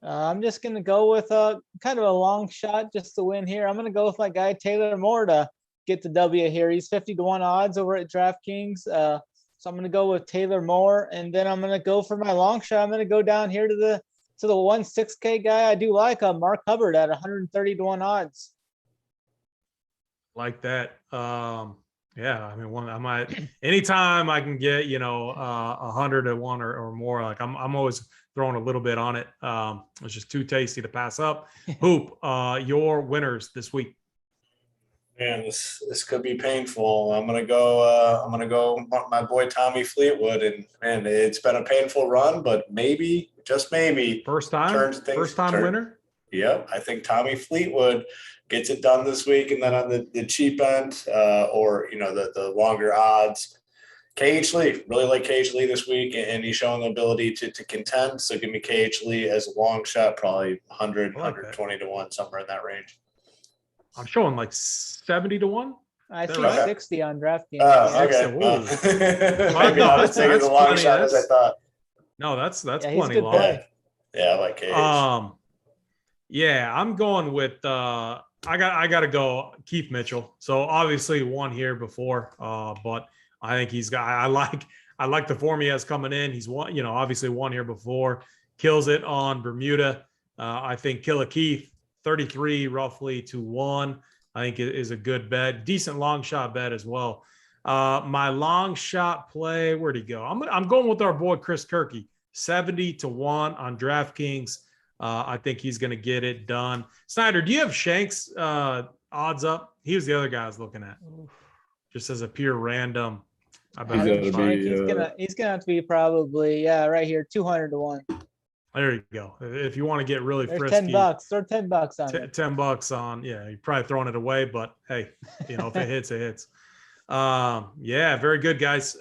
I'm just going to go with kind of a long shot just to win here. I'm going to go with my guy Taylor Moore to get the W here. He's 50-1 odds over at DraftKings. So I'm going to go with Taylor Moore, and then I'm going to go for my long shot. I'm going to go down here to the 1.6K guy. I do like Mark Hubbard at 130 to 1 odds. Like that. Yeah, I mean, I might anytime I can get 100 to 1 or more. Like I'm always throwing a little bit on it. It's just too tasty to pass up. Hoop, your winners this week. Man, this could be painful. I'm gonna go my boy Tommy Fleetwood, and man, it's been a painful run, but maybe, just maybe, First time winner. Yep, I think Tommy Fleetwood gets it done this week, and then on the cheap end, or the longer odds, KH Lee. Really like KH Lee this week, and he's showing the ability to contend. So give me KH Lee as a long shot, probably 100, 120 to 1, somewhere in that range. I'm showing like 70 to 1. I see right? 60 on DraftKings. Oh, okay. Maybe not as big as a long shot as I thought. No, that's he's plenty good long. play. Yeah, I like KH. Yeah, I'm going with I gotta go Keith Mitchell. So obviously won here before, but I think I like the form he has coming in. He's won, obviously won here before, kills it on Bermuda. I think Killer Keith 33 roughly to 1. I think it is a good bet, decent long shot bet as well. My long shot play, where'd he go? I'm going with our boy Chris Kirky, 70 to 1 on DraftKings. I think he's going to get it done. Snyder, do you have Shanks odds up? He was the other guy I was looking at. Just as a pure random. I bet he's gonna have to be probably right here, 200 to 1. There you go. If you want to get really There's frisky, $10. Throw $10 on it. $10 on. Yeah, you're probably throwing it away, but hey, if it hits, it hits. Yeah, very good, guys.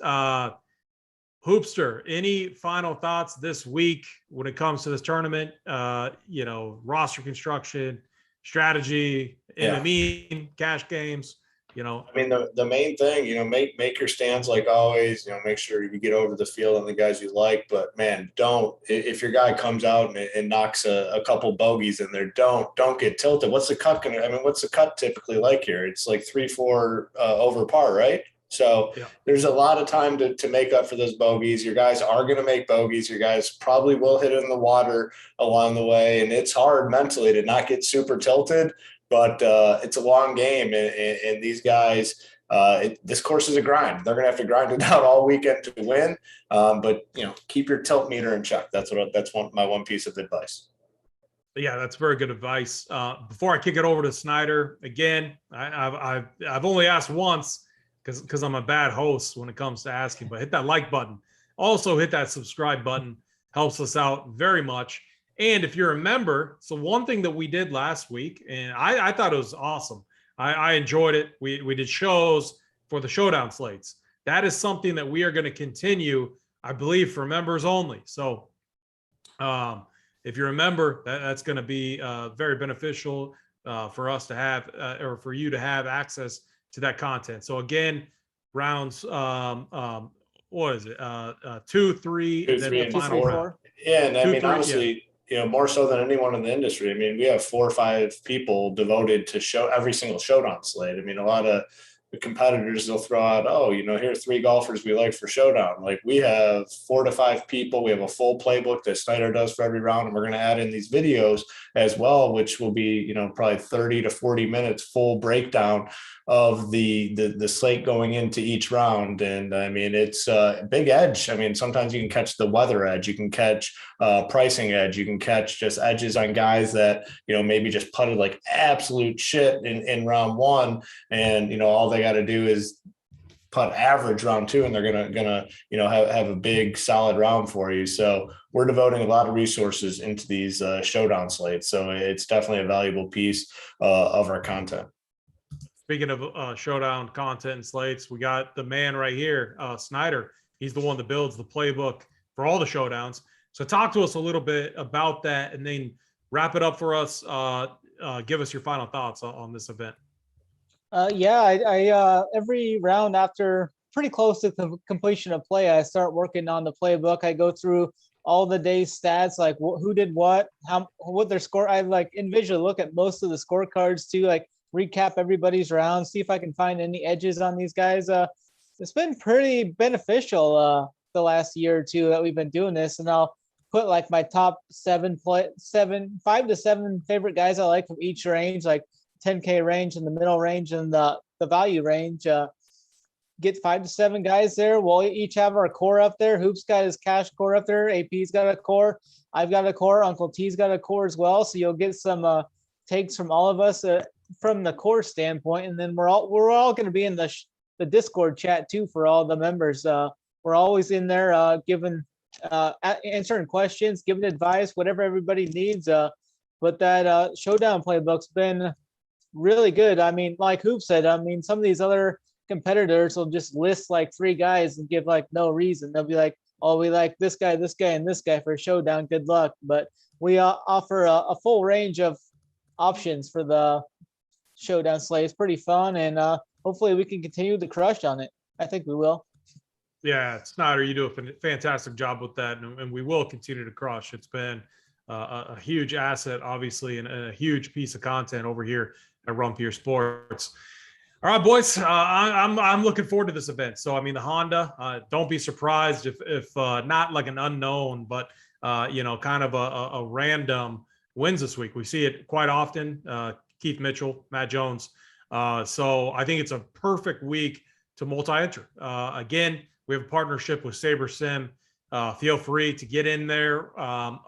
Hoopster, any final thoughts this week when it comes to this tournament? Roster construction, strategy, MME, cash games. I mean, the main thing, make your stands like always. Make sure you get over the field and the guys you like. But man, if your guy comes out and knocks a couple bogeys in there, don't get tilted. What's the cut typically like here? It's like 3-4 over par, right? So there's a lot of time to make up for those bogeys. Your guys are going to make bogeys. Your guys probably will hit in the water along the way. And it's hard mentally to not get super tilted, but it's a long game. And these guys, this course is a grind. They're going to have to grind it out all weekend to win. But keep your tilt meter in check. That's my one piece of advice. Yeah, that's very good advice. Before I kick it over to Snyder, again, I've only asked once, because I'm a bad host when it comes to asking, but hit that like button. Also hit that subscribe button. Helps us out very much. And if you're a member, so one thing that we did last week, and I thought it was awesome. I enjoyed it. We did shows for the showdown slates. That is something that we are going to continue, I believe, for members only. So if you're a member, that's going to be very beneficial for us to have, or for you to have access to that content. So again, rounds, what is it? 2, 3, and then the final round. Yeah, and honestly, more so than anyone in the industry. I mean, we have 4 or 5 people devoted to every single showdown slate. I mean, a lot of the competitors, they'll throw out, here are 3 golfers we like for showdown. Like, we have 4 to 5 people. We have a full playbook that Snyder does for every round, and we're going to add in these videos as well, which will be, probably 30 to 40 minutes full breakdown of the slate going into each round. And I mean, it's a big edge. I mean, sometimes you can catch the weather edge, you can catch pricing edge, you can catch just edges on guys that, maybe just putted like absolute shit in round 1. And, all they got to do is putt average round 2, and they're gonna have a big solid round for you. So we're devoting a lot of resources into these showdown slates. So it's definitely a valuable piece of our content. Speaking of showdown content and slates, we got the man right here, Snyder. He's the one that builds the playbook for all the showdowns. So talk to us a little bit about that, and then wrap it up for us. Give us your final thoughts on this event. I every round after pretty close to the completion of play, I start working on the playbook. I go through all the day's stats, like who did what their score. I individually look at most of the scorecards too, recap everybody's rounds, see if I can find any edges on these guys. It's been pretty beneficial the last year or two that we've been doing this, and I'll put like my top 5 to 7 favorite guys I like from each range, like 10K range and the middle range and the value range. Get 5 to 7 guys there. We'll each have our core up there. Hoop's got his cash core up there. AP's got a core. I've got a core. Uncle T's got a core as well. So you'll get some takes from all of us from the core standpoint, and then we're all going to be in the Discord chat too for all the members. We're always in there giving answering questions, giving advice, whatever everybody needs. But that showdown playbook's been really good. I mean, like Hoop said, I mean, some of these other competitors will just list like 3 guys and give like no reason. They'll be like, oh, we like this guy, and this guy for a showdown. Good luck. But we offer a full range of options for the showdown slate. It's pretty fun, and hopefully we can continue to crush on it. I think we will. Yeah, Snyder, you do a fantastic job with that, and we will continue to crush. It's been a huge asset, obviously, and a huge piece of content over here at Rumpier Sports. All right, boys, I'm looking forward to this event. So, I mean, the Honda, don't be surprised if not like an unknown, but, kind of a random wins this week. We see it quite often, Keith Mitchell, Matt Jones. So I think it's a perfect week to multi-enter. Again, we have a partnership with Saber Sim. Feel free to get in there.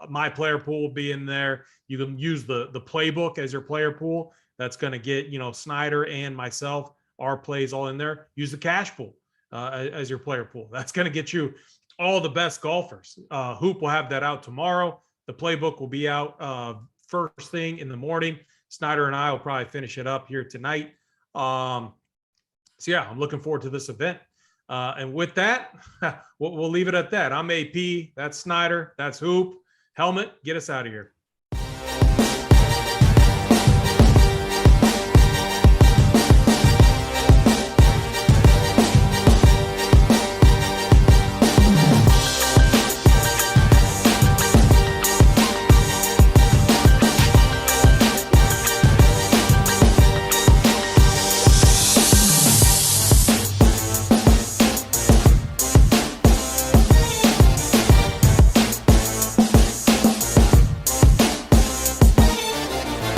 My player pool will be in there. You can use the playbook as your player pool. That's going to get, Snyder and myself, our plays all in there. Use the cash pool as your player pool. That's going to get you all the best golfers. Hoop will have that out tomorrow. The playbook will be out first thing in the morning. Snyder and I will probably finish it up here tonight. So yeah, I'm looking forward to this event. And with that, we'll leave it at that. I'm AP. That's Snyder. That's Hoop. Helmet, get us out of here.